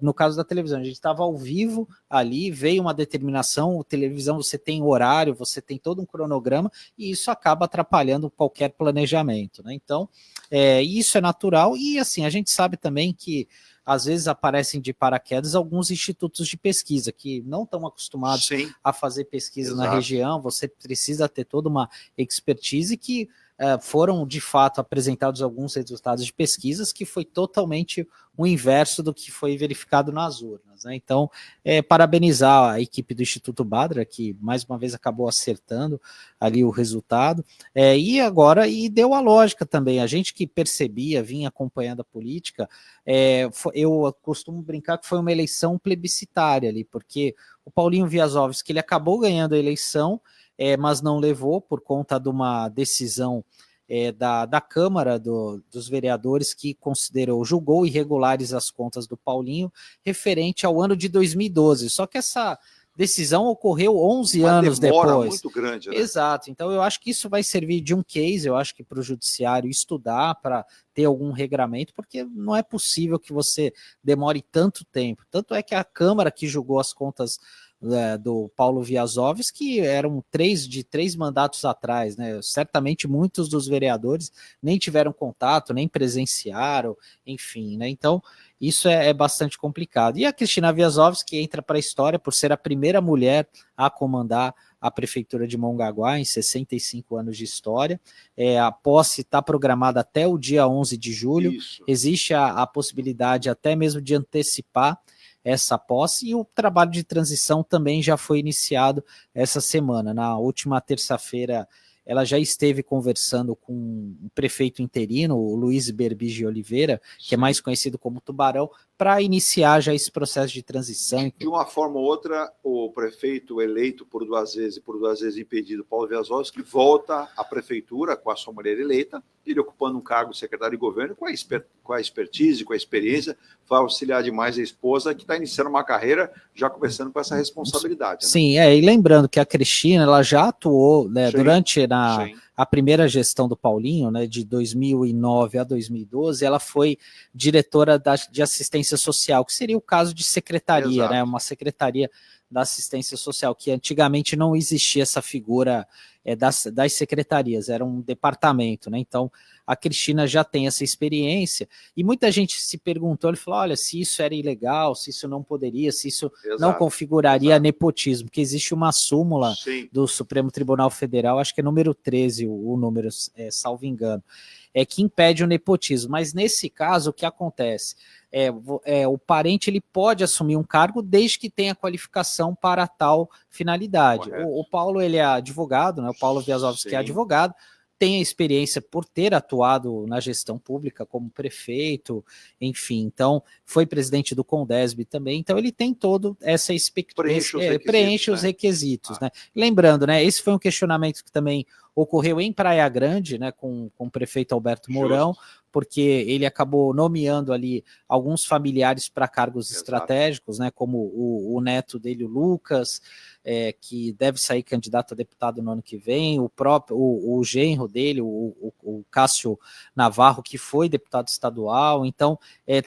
no caso da televisão, a gente estava ao vivo ali, veio uma determinação, televisão você tem horário, você tem todo um cronograma, e isso acaba atrapalhando qualquer planejamento, né? Então, isso é natural, e assim, a gente sabe também que às vezes aparecem de paraquedas alguns institutos de pesquisa que não estão acostumados a fazer pesquisa na região, você precisa ter toda uma expertise que foram de fato apresentados alguns resultados de pesquisas que foi totalmente o inverso do que foi verificado nas urnas, né? Então, parabenizar a equipe do Instituto Badra, que mais uma vez acabou acertando ali o resultado, e deu a lógica também. A gente que percebia, vinha acompanhando a política, eu costumo brincar que foi uma eleição plebiscitária ali, porque o Paulinho Wiazowski, ele acabou ganhando a eleição, mas não levou por conta de uma decisão da Câmara dos Vereadores que julgou irregulares as contas do Paulinho referente ao ano de 2012. Só que essa decisão ocorreu 11 anos depois. Muito grande, né? Exato. Então eu acho que isso vai servir de um case, eu acho que para o judiciário estudar, para ter algum regramento, porque não é possível que você demore tanto tempo. Tanto é que a Câmara que julgou as contas do Paulo Wiazowski eram de três mandatos atrás, né? Certamente muitos dos vereadores nem tiveram contato, nem presenciaram, enfim, né? Então isso é bastante complicado. E a Cristina Wiazowski entra para a história por ser a primeira mulher a comandar a prefeitura de Mongaguá em 65 anos de história. A posse está programada até o dia 11 de julho. Isso. Existe a possibilidade até mesmo de antecipar essa posse, e o trabalho de transição também já foi iniciado essa semana. Na última terça-feira, ela já esteve conversando com o prefeito interino, o Luiz Berbige Oliveira, que é mais conhecido como Tubarão, para iniciar já esse processo de transição. De uma forma ou outra, o prefeito eleito por 2 vezes e por 2 vezes impedido, Paulo Wiazowski, volta à prefeitura com a sua mulher eleita, ele ocupando um cargo de secretário de governo, com a expertise, com a experiência, vai auxiliar demais a esposa, que está iniciando uma carreira já começando com essa responsabilidade. Né? Sim, e lembrando que a Cristina, ela já atuou, né, durante a primeira gestão do Paulinho, né, de 2009 a 2012, ela foi diretora de assistência social, que seria o caso de secretaria, né, uma secretaria da assistência social, que antigamente não existia essa figura das secretarias, era um departamento, né? Então a Cristina já tem essa experiência, e muita gente se perguntou, ele falou, olha, se isso era ilegal, se isso não poderia, se isso não configuraria nepotismo, porque existe uma súmula do Supremo Tribunal Federal, acho que é número 13, o número, salvo engano, que impede o nepotismo, mas nesse caso o que acontece? O parente ele pode assumir um cargo desde que tenha qualificação para tal finalidade. O Paulo, ele é advogado, né? O Paulo Wiazowski é advogado, tem a experiência por ter atuado na gestão pública como prefeito, enfim, então foi presidente do Condesb também, então ele tem todo essa expectativa, preenche os requisitos, né? Lembrando, né, esse foi um questionamento que também ocorreu em Praia Grande, né, com o prefeito Alberto Mourão, porque ele acabou nomeando ali alguns familiares para cargos estratégicos, né, como o neto dele, o Lucas, que deve sair candidato a deputado no ano que vem, o genro dele, o Cássio Navarro, que foi deputado estadual. Então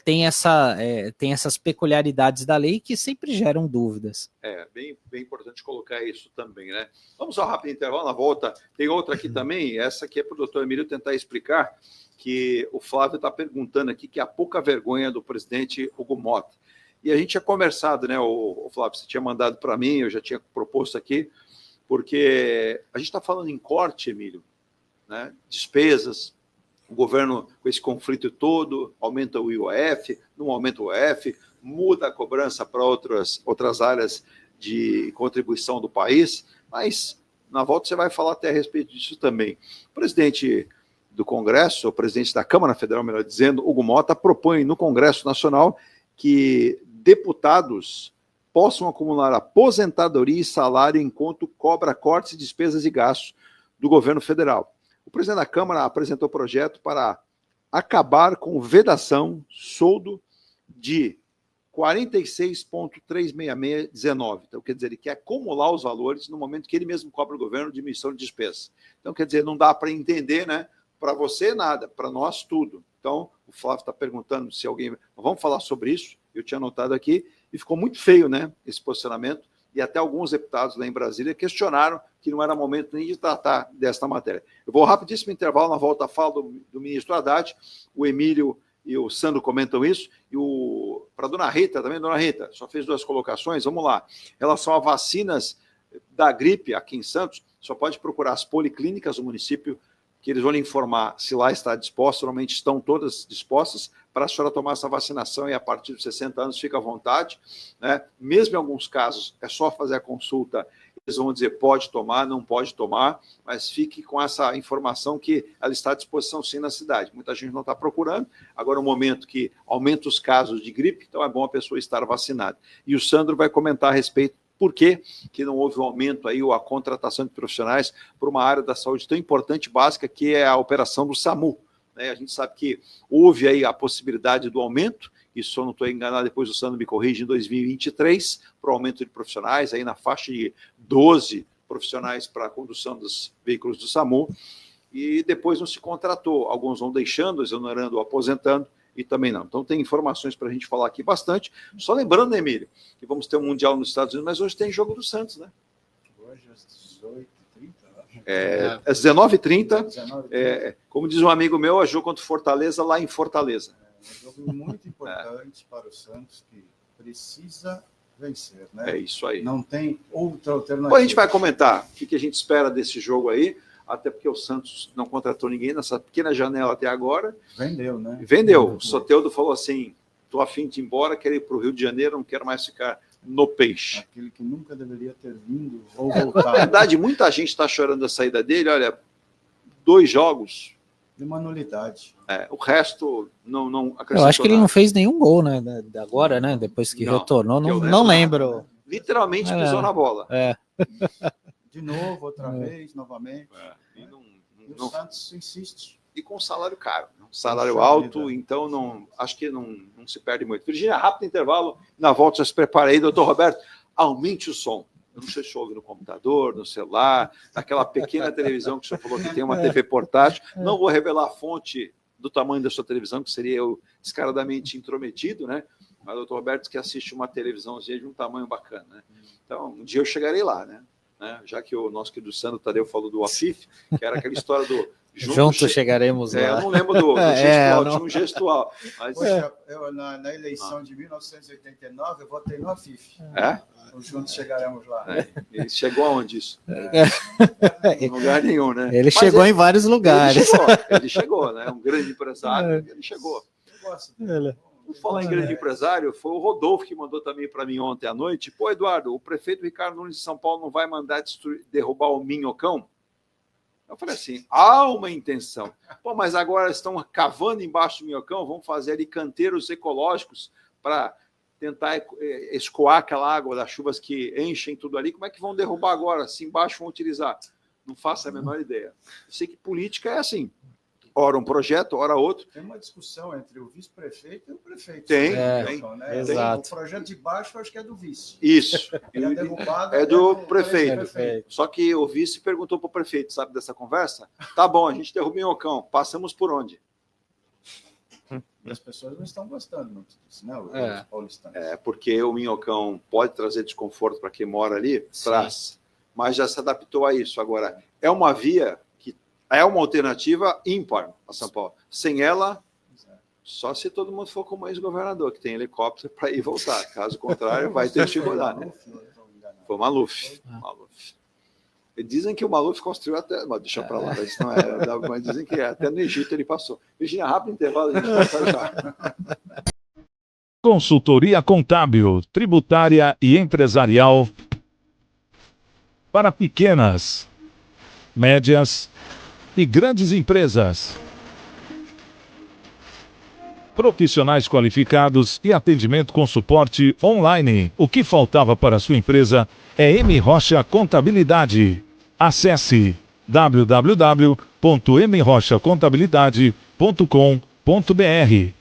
tem essas peculiaridades da lei que sempre geram dúvidas. Bem importante colocar isso também, né? Vamos ao rápido intervalo, na volta tem outra aqui também, essa aqui é para o doutor Emílio tentar explicar, que o Flávio está perguntando aqui, que é a pouca vergonha do presidente Hugo Motta. E a gente tinha conversado, né, o Flávio, você tinha mandado para mim, eu já tinha proposto aqui, porque a gente está falando em corte, Emílio, né, despesas, o governo com esse conflito todo, aumenta o IOF, não aumenta o IOF, muda a cobrança para outras áreas de contribuição do país, mas na volta você vai falar até a respeito disso também. O presidente do Congresso, o presidente da Câmara Federal, melhor dizendo, Hugo Motta, propõe no Congresso Nacional que deputados possam acumular aposentadoria e salário enquanto cobra cortes, despesas e gastos do governo federal. O presidente da Câmara apresentou projeto para acabar com vedação, soldo de 46,36619. Então, quer dizer, ele quer acumular os valores no momento que ele mesmo cobra o governo de emissão de despesas. Então, quer dizer, não dá para entender, né? Para você, nada. Para nós, tudo. Então, o Flávio está perguntando se alguém... Vamos falar sobre isso. Eu tinha anotado aqui. E ficou muito feio, né? Esse posicionamento. E até alguns deputados lá em Brasília questionaram que não era momento nem de tratar desta matéria. Eu vou rapidíssimo intervalo, na volta fala do ministro Haddad, o Emílio e o Sandro comentam isso, e para a dona Rita também, dona Rita, só fez 2 colocações, vamos lá. Em relação a vacinas da gripe aqui em Santos, só pode procurar as policlínicas do município, que eles vão lhe informar se lá está disposto, normalmente estão todas dispostas, para a senhora tomar essa vacinação e a partir dos 60 anos fica à vontade, né? Mesmo em alguns casos, é só fazer a consulta, eles vão dizer pode tomar, não pode tomar, mas fique com essa informação que ela está à disposição sim na cidade. Muita gente não está procurando, agora é um momento que aumenta os casos de gripe, então é bom a pessoa estar vacinada. E o Sandro vai comentar a respeito por que não houve um aumento aí, ou a contratação de profissionais para uma área da saúde tão importante, básica, que é a operação do SAMU. A gente sabe que houve aí a possibilidade do aumento, e se eu não estou enganado, depois o Sandro me corrige, em 2023, para o aumento de profissionais, aí na faixa de 12 profissionais para a condução dos veículos do SAMU, e depois não se contratou. Alguns vão deixando, exonerando ou aposentando, e também não. Então tem informações para a gente falar aqui bastante. Só lembrando, né, Emílio, que vamos ter um Mundial nos Estados Unidos, mas hoje tem jogo do Santos, né? Hoje às 18h30, acho. Às 19h30. Como diz um amigo meu, é jogo contra o Fortaleza, lá em Fortaleza. É um jogo muito importante para o Santos, que precisa vencer, né? É isso aí. Não tem outra alternativa. Depois a gente vai comentar o que a gente espera desse jogo aí, até porque o Santos não contratou ninguém nessa pequena janela até agora. Vendeu, né? Vendeu. O Soteldo falou assim, estou a fim de ir embora, quero ir para o Rio de Janeiro, não quero mais ficar no Peixe. Aquele que nunca deveria ter vindo ou voltado. Na verdade, muita gente está chorando a saída dele. Olha, 2 jogos. De uma nulidade. O resto não acrescentou. Eu acho que ele não fez nenhum gol, né? Agora, né? Depois que retornou, não lembro. Literalmente pisou na bola. De novo, outra vez, novamente. E o Santos insiste. E com salário caro, um salário alto, então acho que não se perde muito. Virgínia, rápido intervalo, na volta já se prepara aí, doutor Roberto, aumente o som. Eu não sei se ouve no computador, no celular, naquela pequena televisão que o senhor falou que tem uma TV portátil. Não vou revelar a fonte do tamanho da sua televisão, que seria eu descaradamente intrometido, né? Mas o doutor Roberto que assiste uma televisãozinha de um tamanho bacana, né? Então, um dia eu chegarei lá, né? Já que o nosso querido Sandro Tadeu falou do AFIF, que era aquela história do... Juntos chegaremos lá. Eu não lembro do gestual, tinha um gestual. Mas... Poxa, eu na eleição de 1989, eu votei no AFIF. Juntos chegaremos lá. Ele chegou aonde isso? Em lugar nenhum, né? Ele chegou em vários lugares. Ele chegou, né? Um grande empresário, ele chegou. Eu gosto dele. Por falar em grande empresário, foi o Rodolfo que mandou também para mim ontem à noite. Pô, Eduardo, o prefeito Ricardo Nunes de São Paulo não vai mandar derrubar o Minhocão? Eu falei assim, há uma intenção. Pô, mas agora estão cavando embaixo do Minhocão, vão fazer ali canteiros ecológicos para tentar escoar aquela água das chuvas que enchem tudo ali. Como é que vão derrubar agora? Se embaixo vão utilizar? Não faço a menor ideia. Eu sei que política é assim. Ora um projeto, ora outro. Tem uma discussão entre o vice-prefeito e o prefeito. Tem, né? Exato. O projeto de baixo, eu acho que é do vice. Isso. E a derrubada é do prefeito. Só que o vice perguntou para o prefeito, sabe dessa conversa? Tá bom, a gente derruba o Minhocão. Passamos por onde? E as pessoas não estão gostando muito disso, né? Os paulistanos. Porque o Minhocão pode trazer desconforto para quem mora ali, traz. Mas já se adaptou a isso. Agora, é uma via... É uma alternativa ímpar a São Paulo. Sem ela, só se todo mundo for como ex-governador, que tem helicóptero para ir e voltar. Caso contrário, vai ter dificuldade. Né? Foi o Maluf. Dizem que o Maluf construiu até... Mas deixa para lá, isso não é. Mas dizem que até no Egito ele passou. Virgínia, rápido intervalo, a gente vai já. Consultoria contábil, tributária e empresarial para pequenas, médias e grandes empresas. profissionais qualificados e atendimento com suporte online. O que faltava para a sua empresa é M. Rocha Contabilidade. Acesse www.mrochacontabilidade.com.br.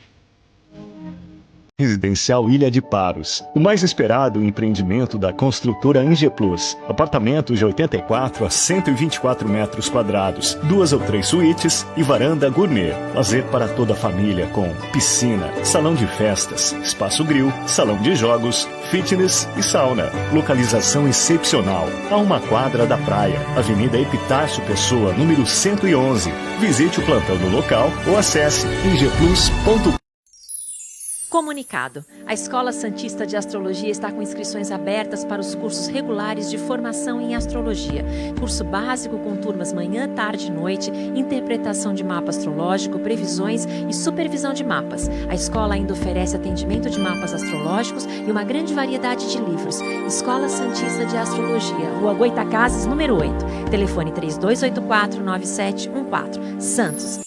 Residencial Ilha de Paros, o mais esperado empreendimento da construtora Ingeplus. Apartamentos de 84 a 124 metros quadrados, 2 ou 3 suítes e varanda gourmet. Lazer para toda a família com piscina, salão de festas, espaço grill, salão de jogos, fitness e sauna. Localização excepcional, a 1 quadra da praia. Avenida Epitácio Pessoa, número 111. Visite o plantão no local ou acesse ingeplus.com. Comunicado. A Escola Santista de Astrologia está com inscrições abertas para os cursos regulares de formação em astrologia. Curso básico com turmas manhã, tarde e noite, interpretação de mapa astrológico, previsões e supervisão de mapas. A escola ainda oferece atendimento de mapas astrológicos e uma grande variedade de livros. Escola Santista de Astrologia, Rua Goitacazes, número 8. Telefone 3284-9714. Santos.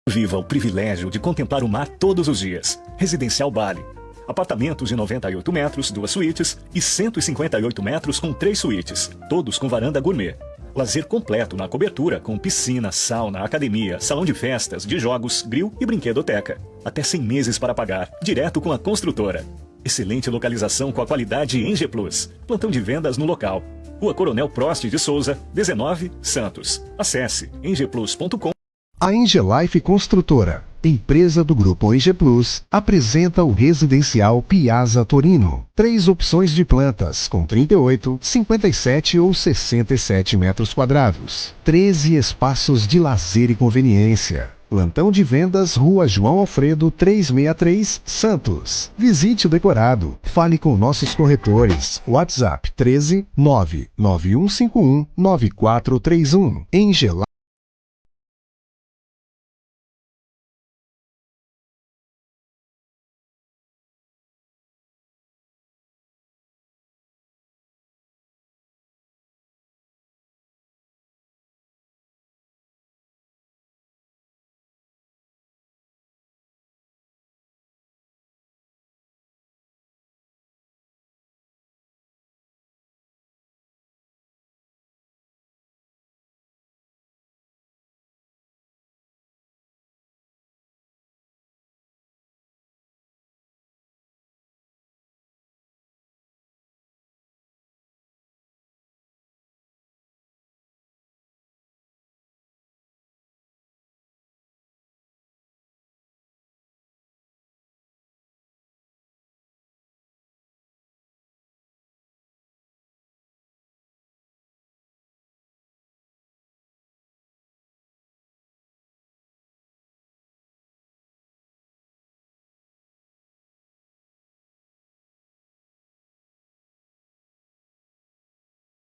Viva o privilégio de contemplar o mar todos os dias. Residencial Bali. Apartamentos de 98 metros, 2 suítes e 158 metros com 3 suítes, todos com varanda gourmet. Lazer completo na cobertura com piscina, sauna, academia, salão de festas, de jogos, grill e brinquedoteca. Até 100 meses para pagar, direto com a construtora. Excelente localização com a qualidade Ingeplus. Plantão de vendas no local. Rua Coronel Prost de Souza, 19, Santos. Acesse ingeplus.com. A Engelife Construtora, empresa do Grupo Ingeplus, apresenta o residencial Piazza Torino. 3 opções de plantas, com 38, 57 ou 67 metros quadrados. 13 espaços de lazer e conveniência. Plantão de vendas, Rua João Alfredo, 363, Santos. Visite o decorado. Fale com nossos corretores. WhatsApp 13 99151 9431. Engelife.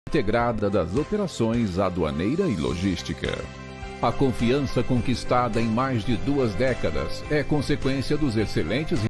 Integrada das operações aduaneira e logística. A confiança conquistada em mais de 2 décadas é consequência dos excelentes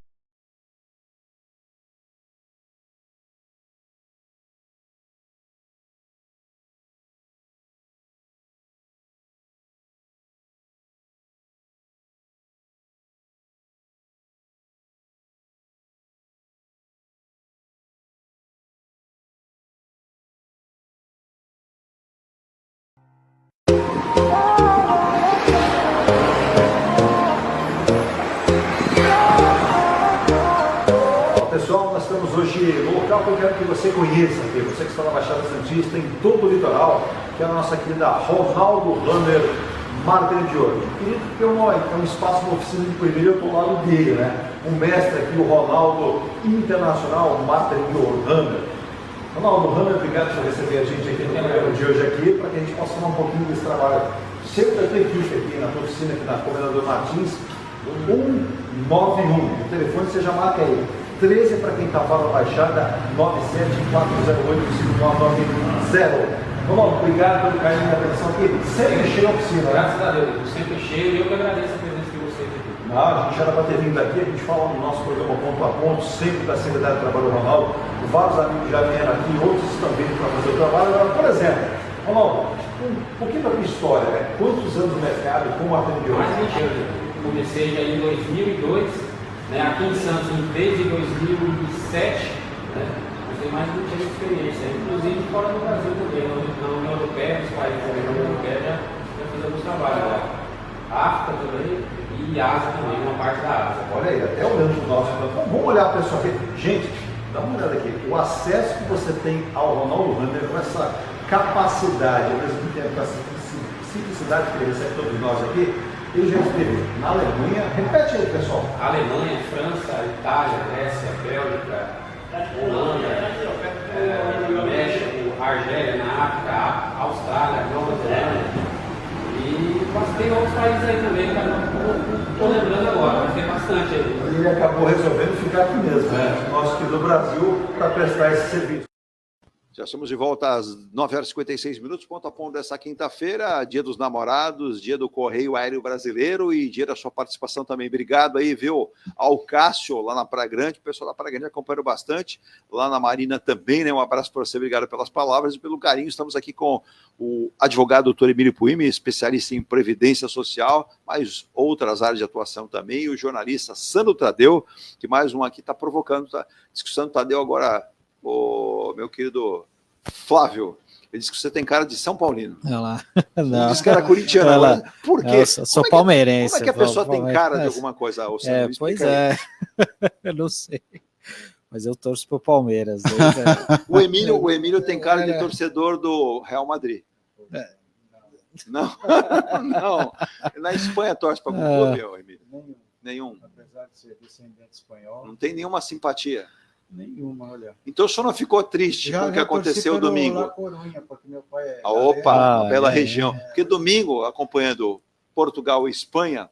Pessoal, nós estamos hoje no local que eu quero que você conheça, você que está na Baixada Santista, em todo o litoral, que é a nossa querida Ronaldo Hammer Martelo de Ouro. Querido, que é um espaço, uma oficina de coelho, eu estou ao lado dele, né? O mestre aqui, o Ronaldo Internacional Martelo de Ouro Hammer. Ronaldo Hammer, obrigado por receber a gente aqui no programa de hoje aqui, para que a gente possa falar um pouquinho desse trabalho. Sempre da tua equipe aqui na tua oficina, aqui na Comendador Martins, 191. O telefone você já marca aí. 13 para quem está fora da Baixada, 97408-5990. Vamos, obrigado pelo carinho da atenção aqui. Sempre cheio a oficina, né? Graças a Deus, sempre cheio e eu que agradeço a presença de vocês aqui. Não, a gente era para ter vindo aqui, a gente fala no nosso programa Ponto a Ponto, sempre da Secretaria de Trabalho do Ronaldo. Vários amigos já vieram aqui, outros estão vindo para fazer o trabalho. Agora, por exemplo, Ronaldo, um pouquinho da tua história, né? Quantos anos no mercado, como atendeu? Mais de 20 anos. comecei já em 2002, né, aqui em Santos desde 2007, né, mas tem mais de 20 anos de experiência, inclusive fora do Brasil também, na União Europeia, os países da União Europeia já fiz alguns trabalhos lá. África também e Ásia também, uma parte da Ásia. Olha aí, até olhando para o nosso. Vamos olhar para isso aqui. Gente, dá uma olhada aqui. O acesso que você tem ao Ronaldo Runner, com essa capacidade, ao mesmo tempo, com essa simplicidade que ele recebe todos nós aqui, ele já esteve na Alemanha. Repete aí, pessoal. Alemanha, França, Itália, Grécia, Bélgica, Holanda, México, Argélia, na África, Austrália, Nova Zelândia. E tem outros países aí também, cara. Não estou lembrando agora, mas tem bastante aí. Ele acabou resolvendo ficar aqui mesmo, né? Nós aqui do Brasil, para prestar esse serviço. Já estamos de volta às 9h56, ponto a ponto dessa quinta-feira, dia dos namorados, dia do Correio Aéreo Brasileiro e dia da sua participação também. Obrigado aí, viu, ao Cássio, lá na Praia Grande, o pessoal da Praia Grande acompanhou bastante, lá na Marina também, né, um abraço para você, obrigado pelas palavras e pelo carinho. Estamos aqui com o advogado doutor Emílio Puimi, especialista em Previdência Social, mas outras áreas de atuação também, e o jornalista Sandro Tadeu, que mais um aqui está provocando, discussão Tadeu agora... O meu querido Flávio, ele disse que você tem cara de São Paulino. Olha lá. Não. Disse que era corintiano. Agora. Por quê? Eu sou palmeirense. Como é que a pessoa tem cara de alguma coisa? Pois é. Eu não sei. Mas eu torço pro Palmeiras. O Emílio tem cara de torcedor do Real Madrid. Não. Não. Na Espanha torce para algum clube, Emílio? Nenhum. Apesar de ser descendente espanhol. Não tem nenhuma simpatia. Nenhuma, olha. Então o senhor não ficou triste com o que aconteceu domingo? La Coruña, porque meu pai é uma bela região. Porque domingo, acompanhando Portugal e Espanha,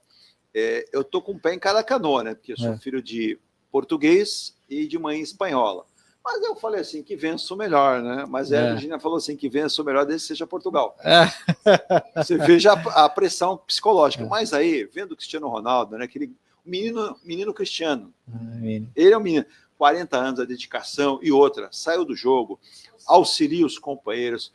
eu tô com o pé em cada canoa, né? Porque eu sou filho de português e de mãe espanhola. Mas eu falei assim, que vença o melhor, né? Mas a Virginia falou assim, que vença o melhor desde que seja Portugal. Você veja a pressão psicológica. Mas aí, vendo o Cristiano Ronaldo, né? Aquele menino Cristiano. Ele é um menino. 40 anos, a dedicação e outra, saiu do jogo, auxilia os companheiros.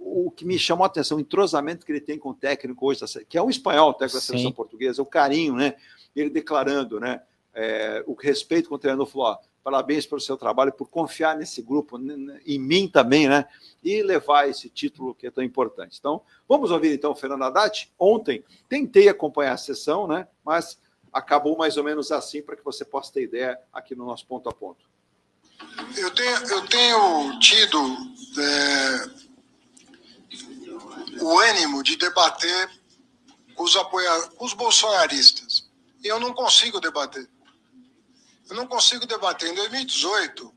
O que me chamou a atenção, o entrosamento que ele tem com o técnico hoje, que é um espanhol, técnico da seleção portuguesa, o carinho, né? Ele declarando, né? O respeito com o treinador, falou, parabéns pelo seu trabalho, por confiar nesse grupo, em mim também, né? E levar esse título que é tão importante. Então, vamos ouvir então o Fernando Haddad. Ontem, tentei acompanhar a sessão, né? Mas acabou mais ou menos assim, para que você possa ter ideia aqui no nosso ponto a ponto. Eu tenho tido o ânimo de debater com os bolsonaristas. E eu não consigo debater. Em 2018,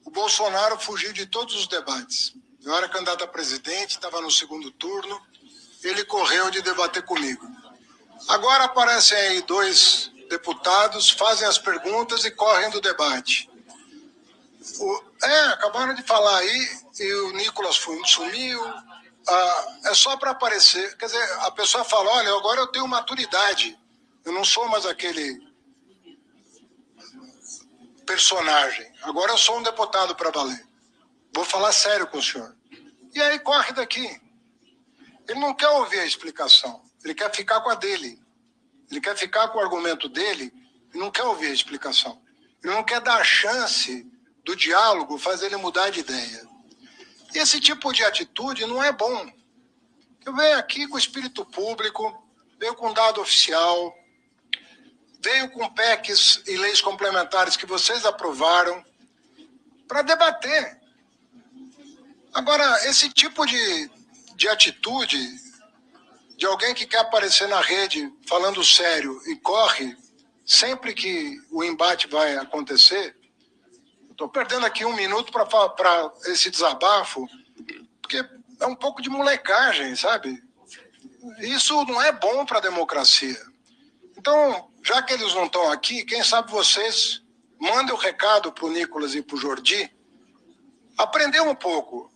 o Bolsonaro fugiu de todos os debates. Eu era candidato a presidente, estava no segundo turno, ele correu de debater comigo. Agora aparecem aí 2 deputados, fazem as perguntas e correm do debate. Acabaram de falar aí, e o Nicolas sumiu, é só para aparecer. Quer dizer, a pessoa fala, olha, agora eu tenho maturidade, eu não sou mais aquele personagem, agora eu sou um deputado para valer. Vou falar sério com o senhor. E aí corre daqui. Ele não quer ouvir a explicação. Ele quer ficar com a dele. Ele quer ficar com o argumento dele e não quer ouvir a explicação. Ele não quer dar a chance do diálogo fazer ele mudar de ideia. E esse tipo de atitude não é bom. Eu venho aqui com espírito público, venho com dado oficial, venho com PECs e leis complementares que vocês aprovaram para debater. Agora, esse tipo de atitude de alguém que quer aparecer na rede falando sério e corre sempre que o embate vai acontecer, eu estou perdendo aqui 1 minuto para esse desabafo, porque é um pouco de molecagem, sabe? Isso não é bom para a democracia. Então, já que eles não estão aqui, quem sabe vocês mandem o recado para o Nicolas e para o Jordi aprender um pouco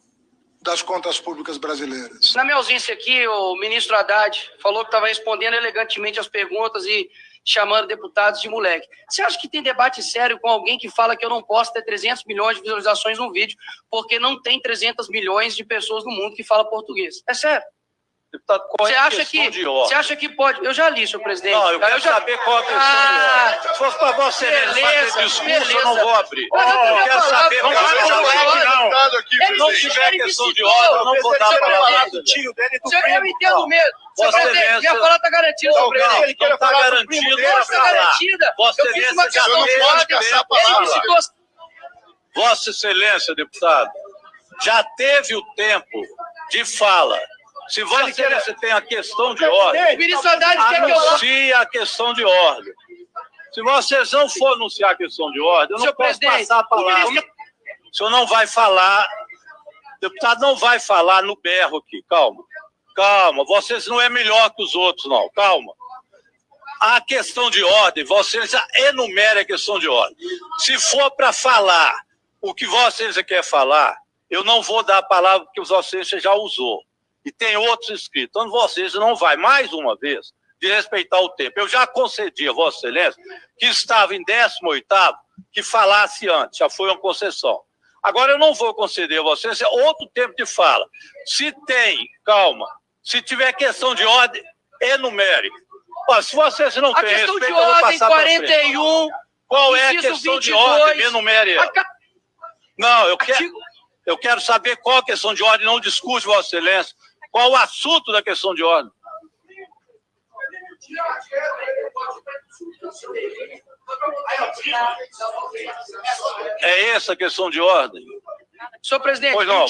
das contas públicas brasileiras. Na minha ausência aqui, o ministro Haddad falou que estava respondendo elegantemente as perguntas e chamando deputados de moleque. Você acha que tem debate sério com alguém que fala que eu não posso ter 300 milhões de visualizações num vídeo porque não tem 300 milhões de pessoas no mundo que falam português? É sério. Deputado, qual é a questão de ordem? Você acha que pode... Eu já li, senhor presidente. Não, eu quero saber qual a questão de ordem. Se fosse para Vossa Excelência fazer discurso, eu não vou abrir. Eu quero saber qual a questão de ordem. Se não tiver questão de ordem, eu não vou dar a palavra do tio dele. Eu entendo mesmo. Vossa Excelência... Minha fala está garantida, senhor presidente. Não está garantida. Não está garantida. Vossa Excelência já teve... Vossa Excelência, deputado, já teve o tempo de fala. Se Vossa Excelência tem a questão de ordem, o ministro Haddad quer que eu... anuncie a questão de ordem. Se vocês não for anunciar a questão de ordem, eu não posso passar a palavra. O senhor não vai falar, o deputado não vai falar no berro aqui, calma. Calma, vocês não é melhor que os outros, não, calma. A questão de ordem, vocês já enumerem a questão de ordem. Se for para falar o que vocês querem falar, eu não vou dar a palavra porque vocês já usou. E tem outros inscritos. Então, vocês não vai, mais uma vez, de respeitar o tempo. Eu já concedi a Vossa Excelência, que estava em 18º, que falasse antes, já foi uma concessão. Agora, eu não vou conceder a Vossa Excelência outro tempo de fala. Se tem, calma, se tiver questão de ordem, enumere. Ó, se vocês não têm respeito, eu vou passar para frente. 41, qual é a questão 22, de ordem? Enumere ela. Não, eu quero saber qual a questão de ordem, não discute, Vossa Excelência. Qual o assunto da questão de ordem? É essa a questão de ordem? Senhor presidente, pois não.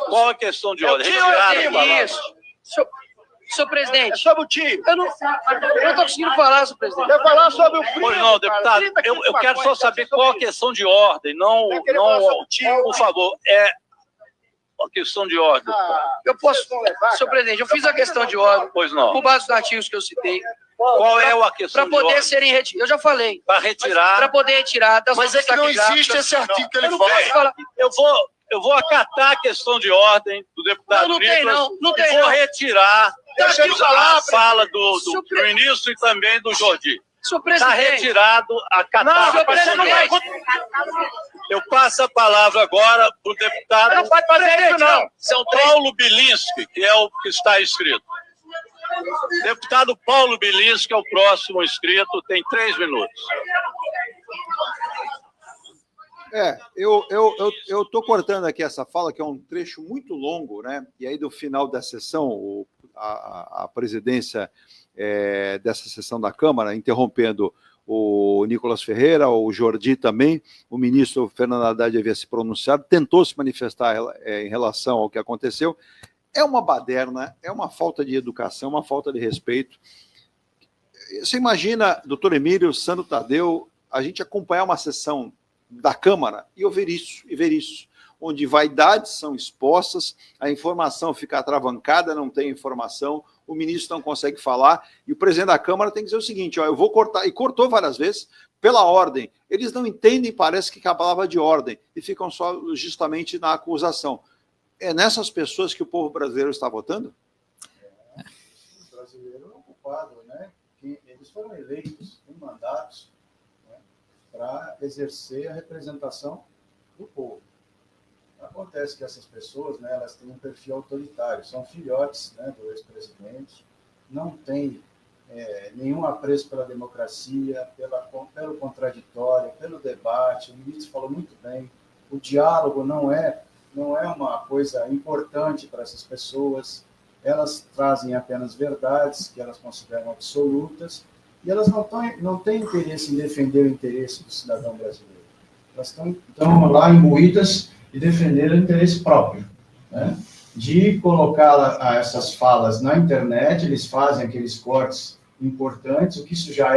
Qual a questão de ordem? Senhor presidente, sobre o tio. Eu não estou conseguindo falar, senhor presidente. Quer falar sobre o primo? Pois não, deputado. Eu quero só saber qual a questão de ordem. Não, por favor, a questão de ordem. Eu posso, senhor presidente, eu fiz a questão de ordem. Pois não. Por base dos artigos que eu citei. Qual é a questão de ordem? Para poder serem retirados. Eu já falei. Para retirar. Para poder retirar. Mas é que não existe esse artigo que ele fala. Eu vou acatar a questão de ordem do deputado Nicolas. Não tem, vou retirar a fala do ministro e também do Jordi. Está retirado a catar. Eu passo a palavra agora para o deputado não pode fazer isso, não. São Paulo Bilinski, que é o que está inscrito. Deputado Paulo Bilinski é o próximo inscrito, tem 3 minutos. Eu estou cortando aqui essa fala, que é um trecho muito longo, né? E aí, do final da sessão, a presidência dessa sessão da Câmara, interrompendo o Nicolas Ferreira, o Jordi também, o ministro Fernando Haddad havia se pronunciado, tentou se manifestar em relação ao que aconteceu. É uma baderna, é uma falta de educação, uma falta de respeito. Você imagina, doutor Emílio, Sandro Tadeu, a gente acompanhar uma sessão da Câmara e ver isso, onde vaidades são expostas, a informação fica atravancada, não tem informação, o ministro não consegue falar, e o presidente da Câmara tem que dizer o seguinte, eu vou cortar, e cortou várias vezes, pela ordem. Eles não entendem, parece que a palavra de ordem, e ficam só justamente na acusação. É nessas pessoas que o povo brasileiro está votando? O brasileiro é ocupado, né? Eles foram eleitos em mandatos, né, para exercer a representação do povo. Acontece que essas pessoas, né, elas têm um perfil autoritário, são filhotes, né, do ex-presidente, não têm nenhum apreço pela democracia, pelo contraditório, pelo debate. O ministro falou muito bem, o diálogo não é uma coisa importante para essas pessoas, elas trazem apenas verdades que elas consideram absolutas, e elas não têm interesse em defender o interesse do cidadão brasileiro. Elas estão lá imbuídas de defender o interesse próprio, né? De colocar essas falas na internet, eles fazem aqueles cortes importantes, o que isso já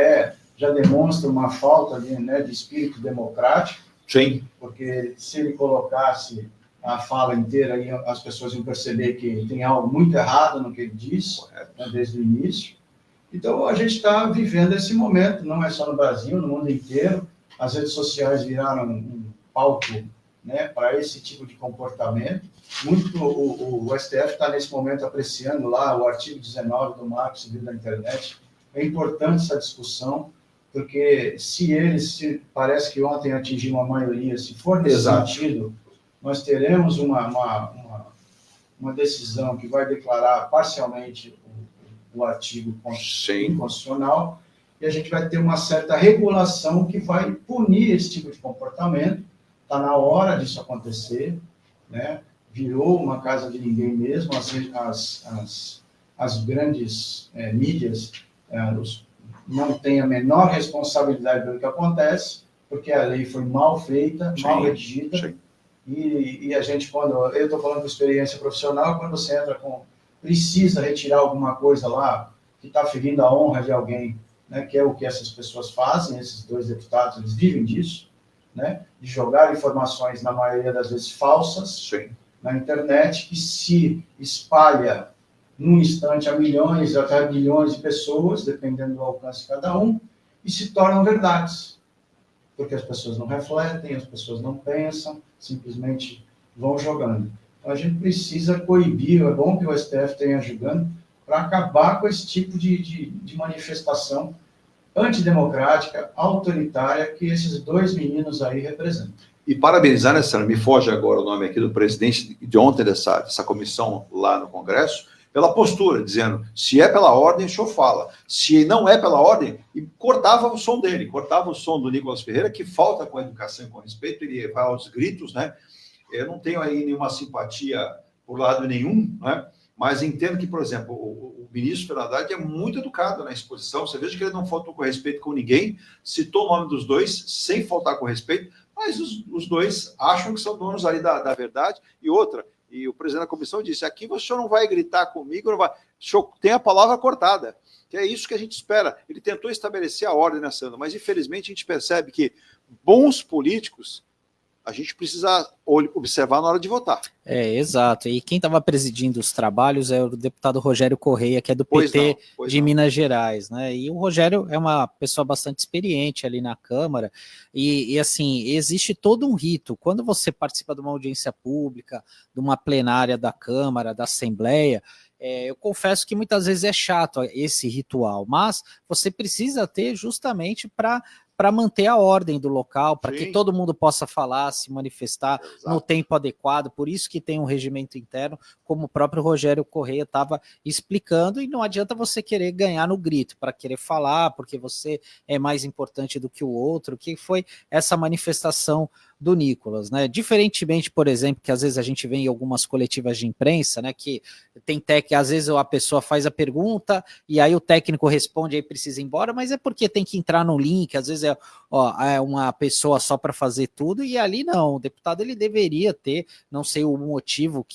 demonstra uma falta de espírito democrático. Sim. Porque se ele colocasse a fala inteira, aí as pessoas iam perceber que tem algo muito errado no que ele diz, né, desde o início. Então, a gente está vivendo esse momento, não é só no Brasil, no mundo inteiro. As redes sociais viraram um palco, né, para esse tipo de comportamento. O STF está, nesse momento, apreciando lá o artigo 19 do Marco Civil da Internet. É importante essa discussão, porque parece que ontem atingiu uma maioria, se for nesse sentido, nós teremos uma uma decisão que vai declarar parcialmente o artigo inconstitucional, e a gente vai ter uma certa regulação que vai punir esse tipo de comportamento. Está na hora disso acontecer, né? Virou uma casa de ninguém mesmo, as grandes mídias não têm a menor responsabilidade pelo que acontece, porque a lei foi mal feita, mal redigida, e a gente, quando eu estou falando de experiência profissional, quando você entra precisa retirar alguma coisa lá que está ferindo a honra de alguém, né, que é o que essas pessoas fazem, esses 2 deputados, eles vivem disso, né, de jogar informações, na maioria das vezes, falsas, na internet, que se espalha num instante a milhões, até bilhões de pessoas, dependendo do alcance de cada um, e se tornam verdades. Porque as pessoas não refletem, as pessoas não pensam, simplesmente vão jogando. Então, a gente precisa coibir, é bom que o STF esteja julgando, para acabar com esse tipo de manifestação antidemocrática, autoritária, que esses 2 meninos aí representam. E parabenizar, né, Sandro? Me foge agora o nome aqui do presidente de ontem dessa comissão lá no Congresso, pela postura, dizendo, se é pela ordem, o senhor fala. Se não é pela ordem, e cortava o som dele, cortava o som do Nicolas Ferreira, que falta com a educação e com respeito, ele vai aos gritos, né? Eu não tenho aí nenhuma simpatia por lado nenhum, né? Mas entendo que, por exemplo, o ministro Fernando Haddad é muito educado na exposição, você veja que ele não faltou com respeito com ninguém, citou o nome dos 2 sem faltar com respeito, mas os 2 acham que são donos ali da verdade. E outra, e o presidente da comissão disse, aqui o senhor não vai gritar comigo, não vai... O senhor tem a palavra cortada, que é isso que a gente espera. Ele tentou estabelecer a ordem, né, Sandra? Mas, infelizmente, a gente percebe que bons políticos a gente precisa observar na hora de votar. Exato. E quem estava presidindo os trabalhos é o deputado Rogério Correia, que é do PT de Minas Gerais, né? E o Rogério é uma pessoa bastante experiente ali na Câmara, e assim, existe todo um rito. Quando você participa de uma audiência pública, de uma plenária da Câmara, da Assembleia, eu confesso que muitas vezes é chato esse ritual, mas você precisa ter justamente para manter a ordem do local, para que todo mundo possa falar, se manifestar no tempo adequado. Por isso que tem um regimento interno, como o próprio Rogério Correia estava explicando, e não adianta você querer ganhar no grito, para querer falar, porque você é mais importante do que o outro, que foi essa manifestação do Nicolas, né? Diferentemente, por exemplo, que às vezes a gente vê em algumas coletivas de imprensa, né, que tem às vezes a pessoa faz a pergunta e aí o técnico responde, aí precisa ir embora, mas é porque tem que entrar no link, às vezes é uma pessoa só para fazer tudo, e ali não, o deputado ele deveria ter, não sei o motivo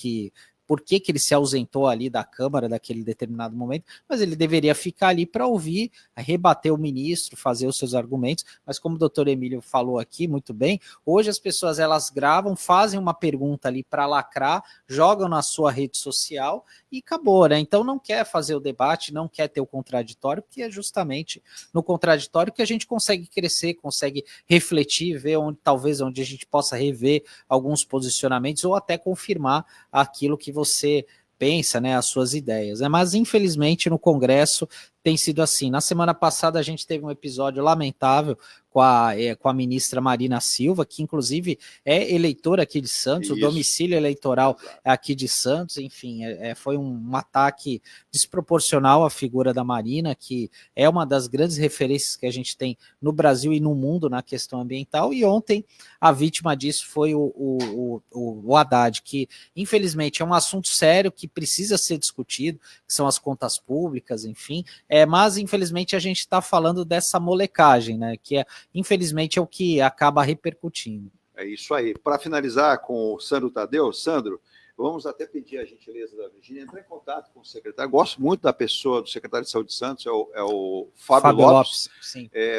por que ele se ausentou ali da Câmara naquele determinado momento, mas ele deveria ficar ali para ouvir, rebater o ministro, fazer os seus argumentos, mas como o doutor Emílio falou aqui muito bem, hoje as pessoas elas gravam, fazem uma pergunta ali para lacrar, jogam na sua rede social e acabou, né? Então não quer fazer o debate, não quer ter o contraditório, porque é justamente no contraditório que a gente consegue crescer, consegue refletir, ver talvez onde a gente possa rever alguns posicionamentos ou até confirmar aquilo que você pensa, né, as suas ideias, né? Mas infelizmente no Congresso tem sido assim. Na semana passada a gente teve um episódio lamentável com a ministra Marina Silva, que inclusive é eleitora aqui de Santos, o domicílio eleitoral é aqui de Santos, enfim, foi um ataque desproporcional à figura da Marina, que é uma das grandes referências que a gente tem no Brasil e no mundo na questão ambiental, e ontem a vítima disso foi o Haddad, que infelizmente é um assunto sério que precisa ser discutido, que são as contas públicas, enfim, mas infelizmente a gente está falando dessa molecagem, né, que infelizmente é o que acaba repercutindo. É isso aí. Para finalizar com o Sandro Tadeu, Sandro, vamos até pedir a gentileza da Virgínia entrar em contato com o secretário. Gosto muito da pessoa, do secretário de Saúde de Santos, é o Fábio Lopes,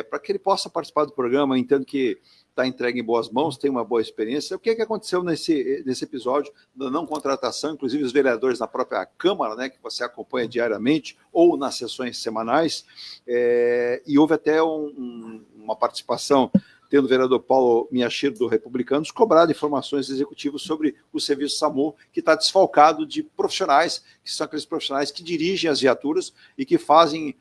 para que ele possa participar do programa. Eu entendo que está entregue em boas mãos, tem uma boa experiência. O que aconteceu nesse episódio da não contratação, inclusive os vereadores na própria Câmara, né, que você acompanha diariamente, ou nas sessões semanais, e houve até uma participação, tendo o vereador Paulo Miyashiro, do Republicanos, cobrado informações executivas sobre o serviço SAMU, que está desfalcado de profissionais, que são aqueles profissionais que dirigem as viaturas e que fazem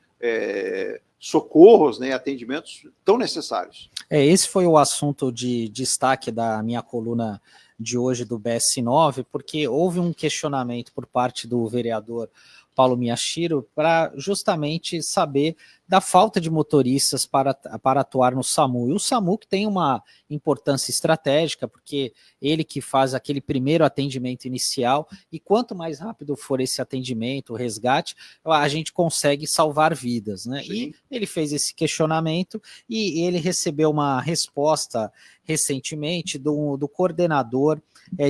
socorros, né, atendimentos tão necessários. Esse foi o assunto de destaque da minha coluna de hoje do BS9, porque houve um questionamento por parte do vereador Paulo Miyashiro para justamente saber da falta de motoristas para atuar no SAMU. E o SAMU que tem uma importância estratégica, porque ele que faz aquele primeiro atendimento inicial, e quanto mais rápido for esse atendimento, o resgate, a gente consegue salvar vidas, né? Sim. E ele fez esse questionamento e ele recebeu uma resposta recentemente do coordenador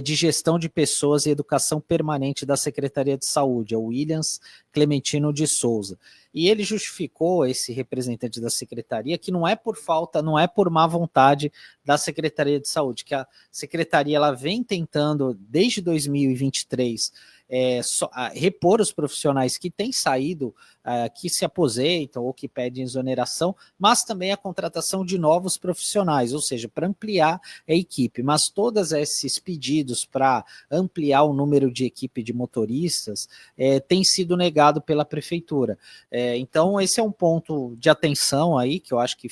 de gestão de pessoas e educação permanente da Secretaria de Saúde, o Williams Clementino de Souza. E ele justificou, esse representante da secretaria, que não é por falta, não é por má vontade da Secretaria de Saúde, que a secretaria ela vem tentando, desde 2023, repor os profissionais que têm saído, que se aposentam ou que pedem exoneração, mas também a contratação de novos profissionais, ou seja, para ampliar a equipe. Mas todos esses pedidos para ampliar o número de equipe de motoristas têm sido negado pela prefeitura. Então, esse é um ponto de atenção aí, que eu acho que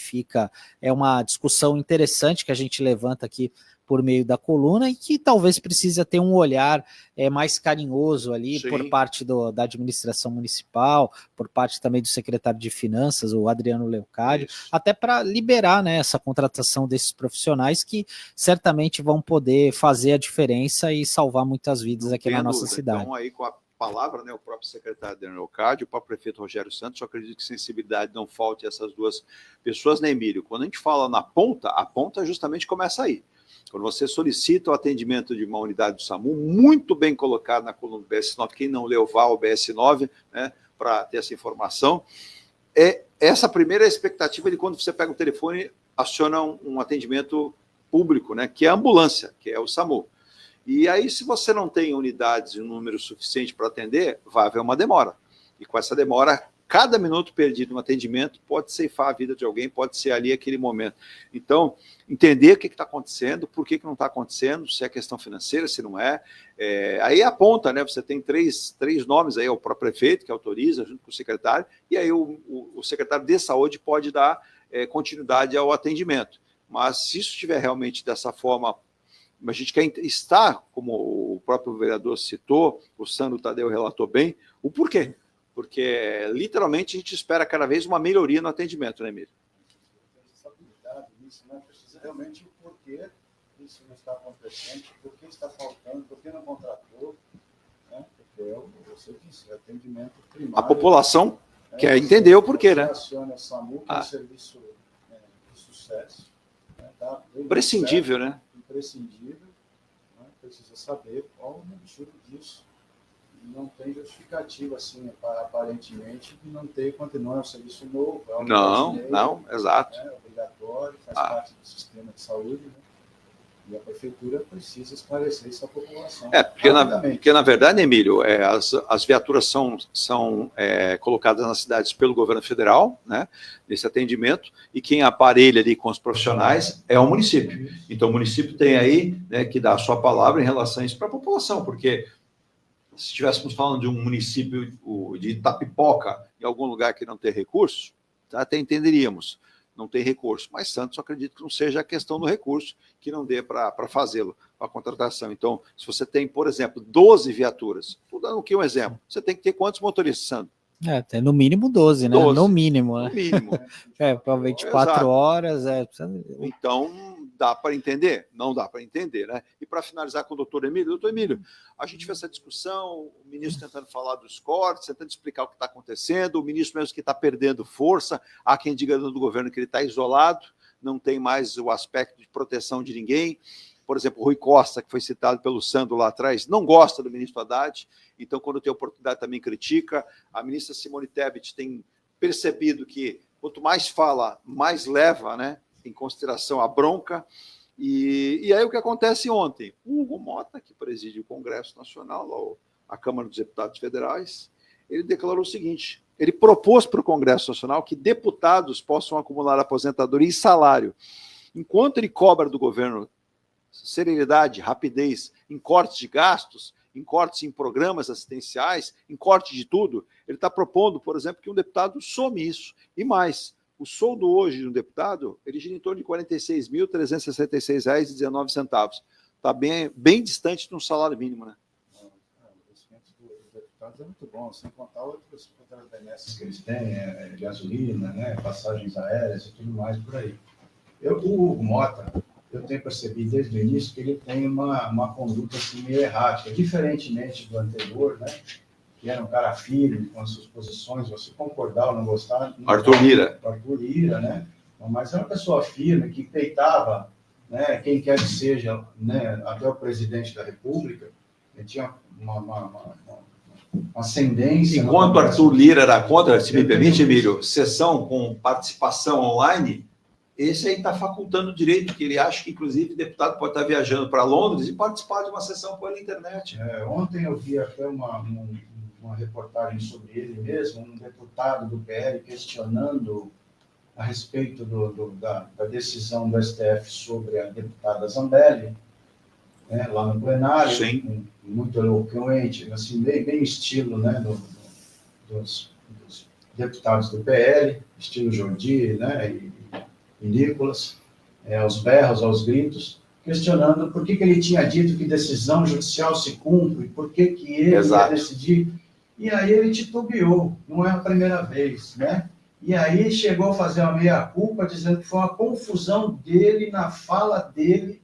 é uma discussão interessante que a gente levanta aqui por meio da coluna, e que talvez precisa ter um olhar mais carinhoso ali. Sim. Por parte da administração municipal, por parte também do secretário de Finanças, o Adriano Leocádio, até para liberar, né, essa contratação desses profissionais que certamente vão poder fazer a diferença e salvar muitas vidas aqui na nossa cidade. Então, aí com a palavra, né, o próprio secretário Adriano Leocádio, o próprio prefeito Rogério Santos, eu acredito que sensibilidade não falte a essas duas pessoas, né, Emílio? Quando a gente fala na ponta, a ponta justamente começa aí. Quando você solicita o atendimento de uma unidade do SAMU, muito bem colocado na coluna do BS9, quem não leu vá ao BS9, né, para ter essa informação, essa primeira expectativa de quando você pega o telefone, aciona um atendimento público, né, que é a ambulância, que é o SAMU. E aí, se você não tem unidades em um número suficiente para atender, vai haver uma demora. E com essa demora, cada minuto perdido no atendimento pode ceifar a vida de alguém, pode ser ali aquele momento. Então, entender o que está acontecendo, por que não está acontecendo, se é questão financeira, se não é. Aí aponta, né? Você tem três nomes aí, o próprio prefeito, que autoriza, junto com o secretário, e aí o secretário de saúde pode dar continuidade ao atendimento. Mas se isso estiver realmente dessa forma, a gente quer estar, como o próprio vereador citou, o Sandro Tadeu relatou bem, o porquê. Porque, literalmente, a gente espera cada vez uma melhoria no atendimento, né, Emílio? Isso, né? Precisa realmente o porquê isso não está acontecendo, por que está faltando, por que não contratou, né? Porque você disse, atendimento primário. A população quer entender o porquê, né? Aciona a SAMU, que é um serviço de sucesso. Né? Tá imprescindível, certo, né? Imprescindível. Né? Precisa saber qual o motivo disso. Não tem justificativa, assim, aparentemente, de não ter, continua um serviço novo. Não, exato. É obrigatório, faz parte do sistema de saúde, né? E a prefeitura precisa esclarecer isso à população. Porque na verdade, Emílio, as viaturas são colocadas nas cidades pelo governo federal, né, nesse atendimento, e quem aparelha ali com os profissionais é o município. Então, o município tem aí, né, que dar a sua palavra em relação a isso para a população, porque se estivéssemos falando de um município de Itapipoca, em algum lugar que não tem recurso, até entenderíamos, não tem recurso. Mas Santos, eu acredito que não seja a questão do recurso, que não dê para fazê-lo, para a contratação. Então, se você tem, por exemplo, 12 viaturas, estou dando aqui um exemplo, você tem que ter quantos motoristas, Sandro? Tem no mínimo 12, né? 12. No mínimo, né? No mínimo. Para 24 Exato. Horas. Então, dá para entender? Não dá para entender, né? E para finalizar com o doutor Emílio, a gente fez essa discussão, o ministro tentando falar dos cortes, tentando explicar o que está acontecendo, o ministro mesmo que está perdendo força, há quem diga do governo que ele está isolado, não tem mais o aspecto de proteção de ninguém. Por exemplo, o Rui Costa, que foi citado pelo Sandro lá atrás, não gosta do ministro Haddad, então quando tem oportunidade também critica. A ministra Simone Tebet tem percebido que quanto mais fala, mais leva, né, em consideração a bronca. E aí o que acontece ontem? O Hugo Mota, que preside o Congresso Nacional, a Câmara dos Deputados Federais, ele declarou o seguinte, ele propôs para o Congresso Nacional que deputados possam acumular aposentadoria e salário, enquanto ele cobra do governo serenidade, rapidez, em cortes de gastos, em cortes em programas assistenciais, em corte de tudo. Ele está propondo, por exemplo, que um deputado some isso. E mais, o soldo hoje de um deputado, ele gira em torno de R$ 46.366,19. está bem distante de um salário mínimo, né? O investimento dos deputados é muito bom, sem contar outras benesses que eles têm, gasolina, né, passagens aéreas e tudo mais por aí. O Hugo Mota, eu tenho percebido desde o início que ele tem uma conduta assim, meio errática, diferentemente do anterior, né, que era um cara firme com as suas posições, você concordar ou não gostar. Arthur Lira, né? Mas é uma pessoa firme que peitava, né, quem quer que seja, né, até o presidente da República. Ele tinha uma ascendência. Enquanto Arthur Lira era contra, se me permite, Emílio, sessão com participação online, esse aí está facultando o direito, que ele acha que, inclusive, o deputado pode estar viajando para Londres e participar de uma sessão pela internet. Ontem eu vi até uma reportagem sobre ele mesmo, um deputado do PL questionando a respeito da decisão do STF sobre a deputada Zambelli, né, lá no plenário. Sim. Muito eloquente, assim, bem estilo, né, dos deputados do PL, estilo Jordi, né, e Nicolas, aos berros, aos gritos, questionando por que ele tinha dito que decisão judicial se cumpre, por que ele ia decidir. E aí ele titubeou, não é a primeira vez, né? E aí chegou a fazer uma meia-culpa, dizendo que foi uma confusão dele na fala dele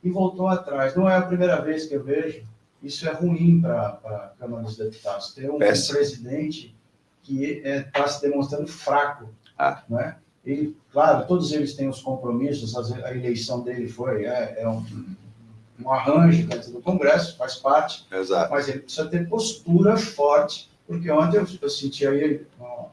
e voltou atrás. Não é a primeira vez que eu vejo. Isso é ruim para a Câmara dos Deputados. Ter um presidente que está se demonstrando fraco, né? Ele, claro, todos eles têm os compromissos, a eleição dele foi um arranjo dentro do Congresso, faz parte. Exato. Mas ele precisa ter postura forte, porque ontem eu senti aí,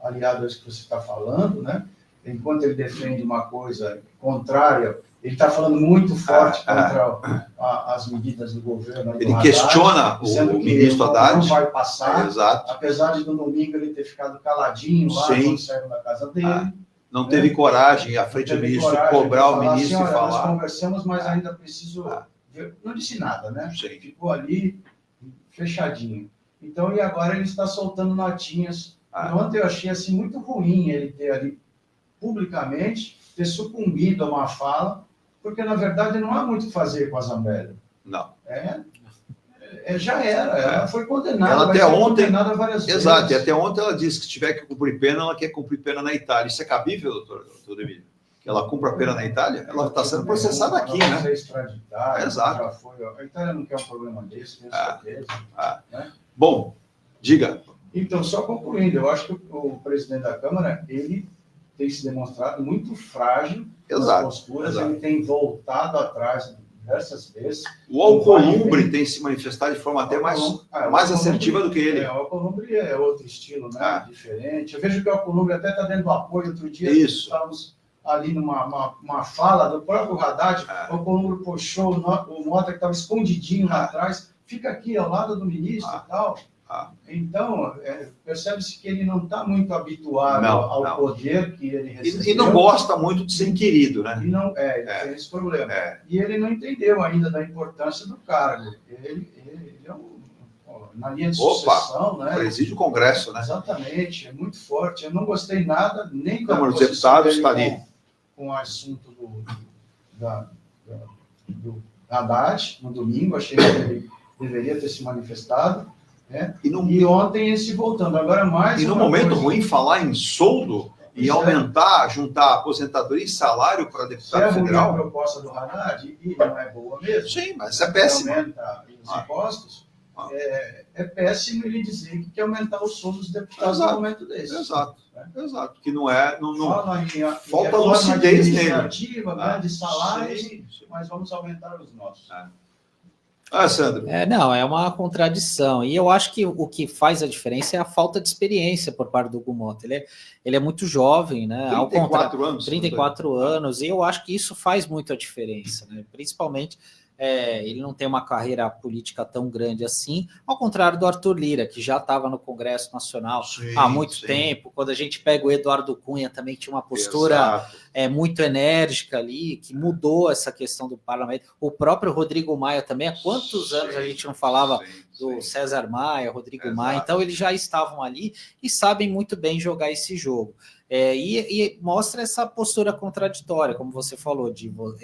aliado a isso que você está falando, né? Enquanto ele defende uma coisa contrária, ele está falando muito forte contra as medidas do governo. Ele questiona o ministro Haddad. Não vai passar, exato. Apesar de no domingo ele ter ficado caladinho lá, quando saiu da casa dele. Não teve coragem, à frente do ministro, cobrar o ministro e falar. Nós conversamos, mas ainda preciso... Não disse nada, né? Sim. Ficou ali fechadinho. Então, e agora ele está soltando notinhas. Ontem eu achei assim, muito ruim ele ter ali, publicamente, ter sucumbido a uma fala, porque, na verdade, não há muito o que fazer com a Zambelli. Não. Já era. Ela foi condenada. Ela até ontem, condenada várias vezes. Exato. E até ontem ela disse que se tiver que cumprir pena, ela quer cumprir pena na Itália. Isso é cabível, doutor Emílio? Que ela cumpra a pena na Itália? Ela está sendo processada aqui, né? Ser extraditada, exato. Já foi. A Itália não quer um problema desse, tenho certeza. Né? Bom, diga. Então, só concluindo, eu acho que o presidente da Câmara, ele tem se demonstrado muito frágil nas posturas, ele tem voltado atrás diversas vezes. O Alcolumbre tem se manifestado de forma até mais assertiva do que ele. O Alcolumbre é outro estilo, né? Diferente. Eu vejo que o Alcolumbre até está dando apoio. Outro dia estávamos ali numa fala do próprio Haddad, o Alcolumbre puxou o Mota que estava escondidinho lá atrás, fica aqui ao lado do ministro e tal. Então, percebe-se que ele não está muito habituado ao poder que ele recebeu. E não gosta muito de ser inquirido, né? E não, ele tem esse problema. E ele não entendeu ainda da importância do cargo. Ele é na linha de sucessão, né? Preside o Congresso, né? Exatamente, é muito forte. Eu não gostei nada, nem da Câmara dos Deputados está ali. Com o assunto do Haddad, no domingo, achei que ele deveria ter se manifestado. E ontem esse voltando. Agora mais. E no momento ruim, falar em soldo e aumentar, juntar aposentadoria e salário para deputado federal. É a proposta do Haddad e não é boa mesmo. Sim, mas é péssimo. Aumenta os impostos. É péssimo ele dizer que quer aumentar o soldo dos deputados no momento desse. Exato. Que não é. Falta lucidez nele. Grandes salários, mas vamos aumentar os nossos. Sandro. Não, é uma contradição. E eu acho que o que faz a diferença é a falta de experiência por parte do Hugo Mota. Ele é muito jovem, né? 34 anos. E eu acho que isso faz muito a diferença, né? Principalmente, ele não tem uma carreira política tão grande assim, ao contrário do Arthur Lira, que já estava no Congresso Nacional há muito tempo. Quando a gente pega o Eduardo Cunha, também tinha uma postura muito enérgica ali, que mudou essa questão do parlamento. O próprio Rodrigo Maia também, há quantos anos a gente não falava do César Maia, Rodrigo Maia, então eles já estavam ali e sabem muito bem jogar esse jogo. E mostra essa postura contraditória, como você falou,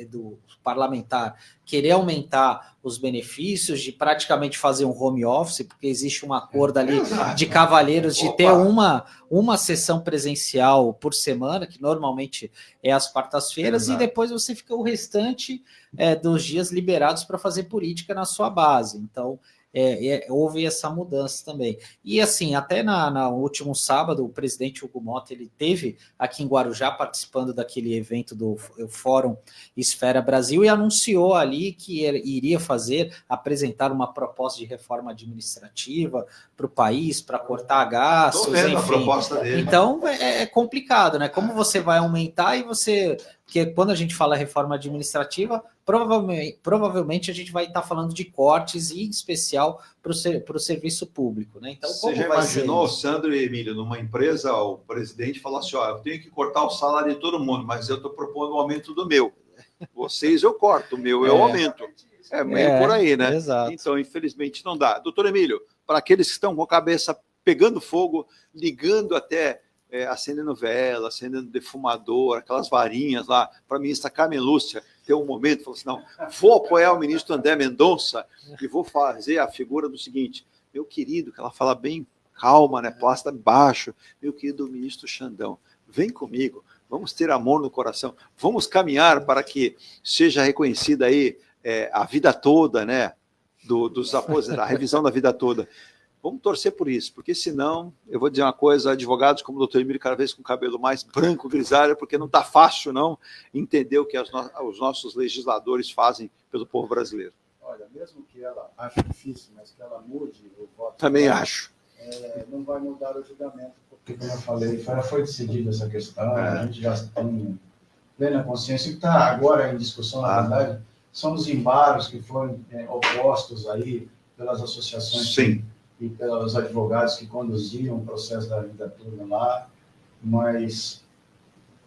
do parlamentar querer aumentar os benefícios, de praticamente fazer um home office, porque existe um acordo ali de cavalheiros de ter uma sessão presencial por semana, que normalmente é às quartas-feiras, e depois você fica o restante dos dias liberados para fazer política na sua base. Então, houve essa mudança também. E assim, até no último sábado, o presidente Hugo Motta, ele esteve aqui em Guarujá participando daquele evento do Fórum Esfera Brasil e anunciou ali que iria apresentar uma proposta de reforma administrativa para o país, para cortar gastos, enfim. A proposta dele. Então, é complicado, né? Como você vai aumentar e você... Porque quando a gente fala reforma administrativa, provavelmente a gente vai estar falando de cortes, e em especial para o serviço público, né? Então, você já imaginou, Sandro e Emílio, numa empresa, o presidente falar assim, eu tenho que cortar o salário de todo mundo, mas eu estou propondo o aumento do meu. Vocês eu corto, o meu eu aumento. É meio por aí, né? Exato. Então, infelizmente, não dá. Doutor Emílio, para aqueles que estão com a cabeça pegando fogo, ligando até... acendendo vela, acendendo defumador, aquelas varinhas lá, para a ministra Carmen Lúcia ter um momento, falou assim, não, vou apoiar o ministro André Mendonça e vou fazer a figura do seguinte, meu querido, que ela fala bem calma, né, plasta baixo, meu querido ministro Xandão, vem comigo, vamos ter amor no coração, vamos caminhar para que seja reconhecida aí a vida toda, né, dos aposentados, a revisão da vida toda. Vamos torcer por isso, porque senão, eu vou dizer uma coisa, advogados como o doutor Emílio, cada vez com o cabelo mais branco, grisalho, porque não está fácil, não, entender o que os nossos legisladores fazem pelo povo brasileiro. Olha, mesmo que ela ache difícil, mas que ela mude o voto... Também acho. Não vai mudar o julgamento, porque, como eu falei, foi decidida essa questão, a gente já tem plena consciência. O que está agora em discussão, na verdade, são os embargos que foram opostos aí pelas associações... Sim. E pelos advogados que conduziam o processo da vida toda lá, mas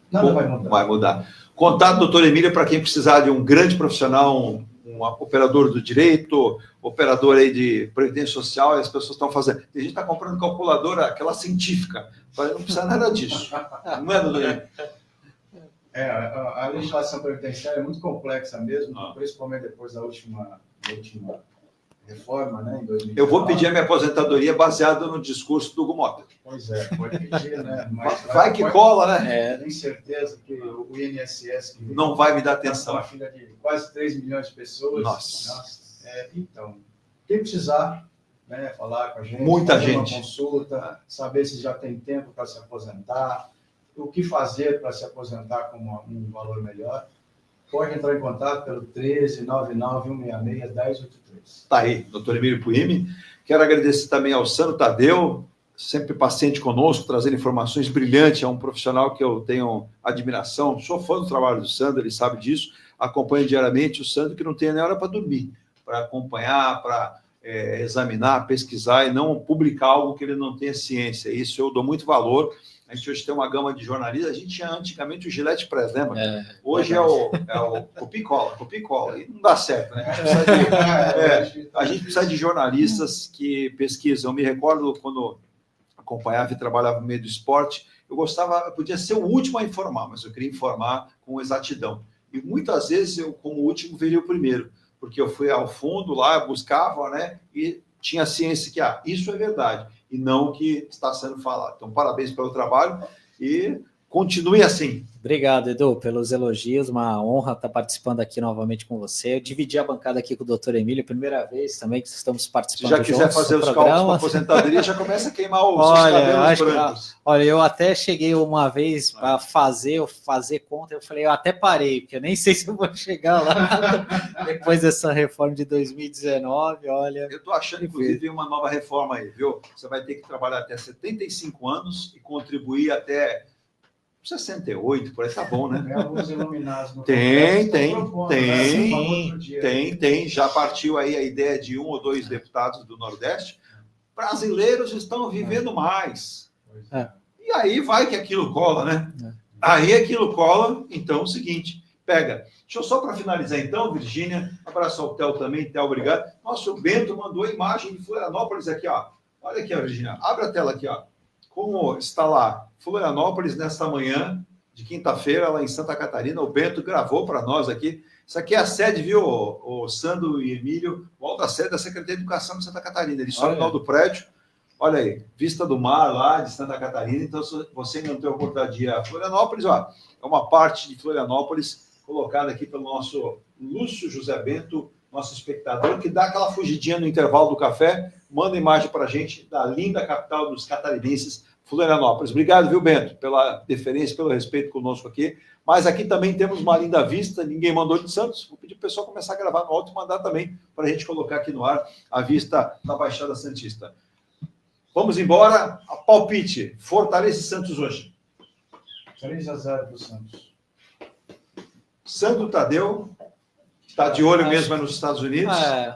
nada vai mudar. Vai mudar. Contato, doutor Emílio, para quem precisar de um grande profissional, um operador do direito, operador aí de previdência social, e as pessoas estão fazendo. A gente está comprando calculadora, aquela científica, mas não precisa nada disso. Não é, doutor Emílio? A legislação previdenciária é muito complexa mesmo, principalmente depois da última reforma, né, em 2019. Eu vou pedir a minha aposentadoria baseada no discurso do Hugo Motta. Pois pode pedir, né? Mas vai que cola, né? Tenho certeza que o INSS... Que não vai me dar atenção. Uma filha de quase 3 milhões de pessoas. Nossa. Então, quem precisar, né, falar com a gente, muita fazer gente. Uma consulta, saber se já tem tempo para se aposentar, o que fazer para se aposentar com um valor melhor, pode entrar em contato pelo 1399-166-1083. Está aí, doutor Emílio Puimi. Quero agradecer também ao Sandro Tadeu, sempre paciente conosco, trazendo informações brilhantes. É um profissional que eu tenho admiração. Sou fã do trabalho do Sandro, ele sabe disso. Acompanho diariamente o Sandro, que não tem nem hora para dormir, para acompanhar, para examinar, pesquisar e não publicar algo que ele não tenha ciência. Isso eu dou muito valor. A gente hoje tem uma gama de jornalistas. A gente tinha antigamente o Gillette Press, né, mano? Hoje é o copia-cola. E não dá certo, né? A gente precisa de jornalistas que pesquisam. Eu me recordo quando acompanhava e trabalhava no meio do esporte, eu podia ser o último a informar, mas eu queria informar com exatidão. E muitas vezes eu, como último, veria o primeiro, porque eu fui ao fundo lá, buscava, né? E tinha ciência que isso é verdade. E não o que está sendo falado. Então, parabéns pelo trabalho e continue assim. Obrigado, Edu, pelos elogios. Uma honra estar participando aqui novamente com você. Eu dividi a bancada aqui com o doutor Emílio, primeira vez também que estamos participando. Se já quiser fazer os cálculos para aposentadoria, já começa a queimar os cabelos brancos. Olha, eu até cheguei uma vez para fazer conta, eu falei, eu até parei, porque eu nem sei se eu vou chegar lá depois dessa reforma de 2019, olha. Eu estou achando, inclusive, uma nova reforma aí, viu? Você vai ter que trabalhar até 75 anos e contribuir até 68, por aí tá bom, né? Alguns iluminados no Tem. Já partiu aí a ideia de 1 ou 2 deputados do Nordeste. Brasileiros estão vivendo mais. E aí vai que aquilo cola, né? Aí aquilo cola, então é o seguinte, pega. Deixa eu só para finalizar então, Virgínia, abraço ao Theo também, Theo, obrigado. Nossa, o Bento mandou a imagem de Florianópolis aqui, ó. Olha aqui, ó, Virgínia, abre a tela aqui, ó. Como está lá, Florianópolis, nesta manhã de quinta-feira, lá em Santa Catarina. O Bento gravou para nós aqui. Isso aqui é a sede, viu, o Sandro e Emílio, o alto da sede da Secretaria de Educação de Santa Catarina. Ele sobe no do prédio, olha aí, vista do mar lá de Santa Catarina. Então, se você ainda não tem oportunidade de ir a Florianópolis, ó, é uma parte de Florianópolis colocada aqui pelo nosso Lúcio José Bento, nosso espectador, que dá aquela fugidinha no intervalo do café, manda imagem para a gente da linda capital dos catarinenses, Florianópolis. Obrigado, viu, Bento, pela deferência, pelo respeito conosco aqui. Mas aqui também temos uma linda vista, ninguém mandou de Santos. Vou pedir para o pessoal começar a gravar no alto e mandar também para a gente colocar aqui no ar a vista da Baixada Santista. Vamos embora. A palpite. Fortaleza e Santos hoje. 3-0 para o Santos. Sandro Tadeu. Está de olho mesmo nos Estados Unidos?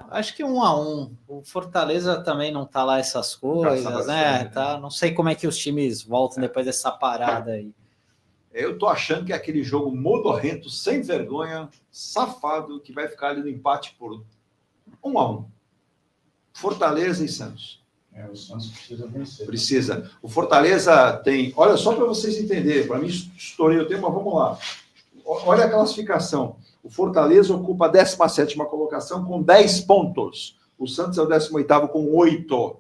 Acho que 1-1. O Fortaleza também não está lá essas coisas, né? Tá, não sei como é que os times voltam depois dessa parada aí. Eu estou achando que é aquele jogo modorrento, sem vergonha, safado, que vai ficar ali no empate por 1-1. Fortaleza e Santos. O Santos precisa vencer. Precisa. O Fortaleza tem... Olha, só para vocês entenderem, para mim estourei o tempo, mas vamos lá. Olha a classificação. O Fortaleza ocupa a 17ª colocação com 10 pontos. O Santos é o 18º com 8.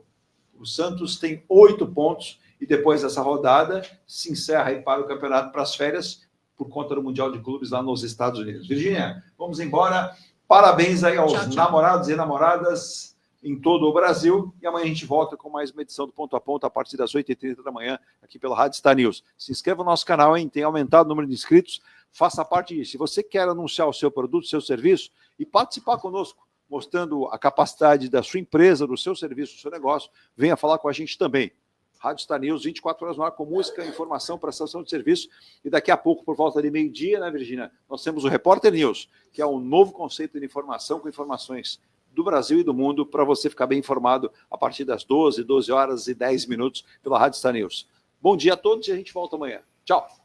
O Santos tem 8 pontos e depois dessa rodada se encerra aí para o campeonato, para as férias, por conta do Mundial de Clubes lá nos Estados Unidos. Virgínia, vamos embora. Parabéns aí aos namorados e namoradas em todo o Brasil. E amanhã a gente volta com mais uma edição do Ponto a Ponto a partir das 8h30 da manhã aqui pela Rádio Star News. Se inscreva no nosso canal, hein? Tem aumentado o número de inscritos. Faça parte disso. Se você quer anunciar o seu produto, o seu serviço e participar conosco, mostrando a capacidade da sua empresa, do seu serviço, do seu negócio, venha falar com a gente também. Rádio Star News, 24 horas no ar, com música, informação, prestação de serviço. E daqui a pouco, por volta de meio-dia, né, Virgínia, nós temos o Repórter News, que é um novo conceito de informação, com informações do Brasil e do mundo, para você ficar bem informado a partir das 12 horas e 10 minutos, pela Rádio Star News. Bom dia a todos e a gente volta amanhã. Tchau!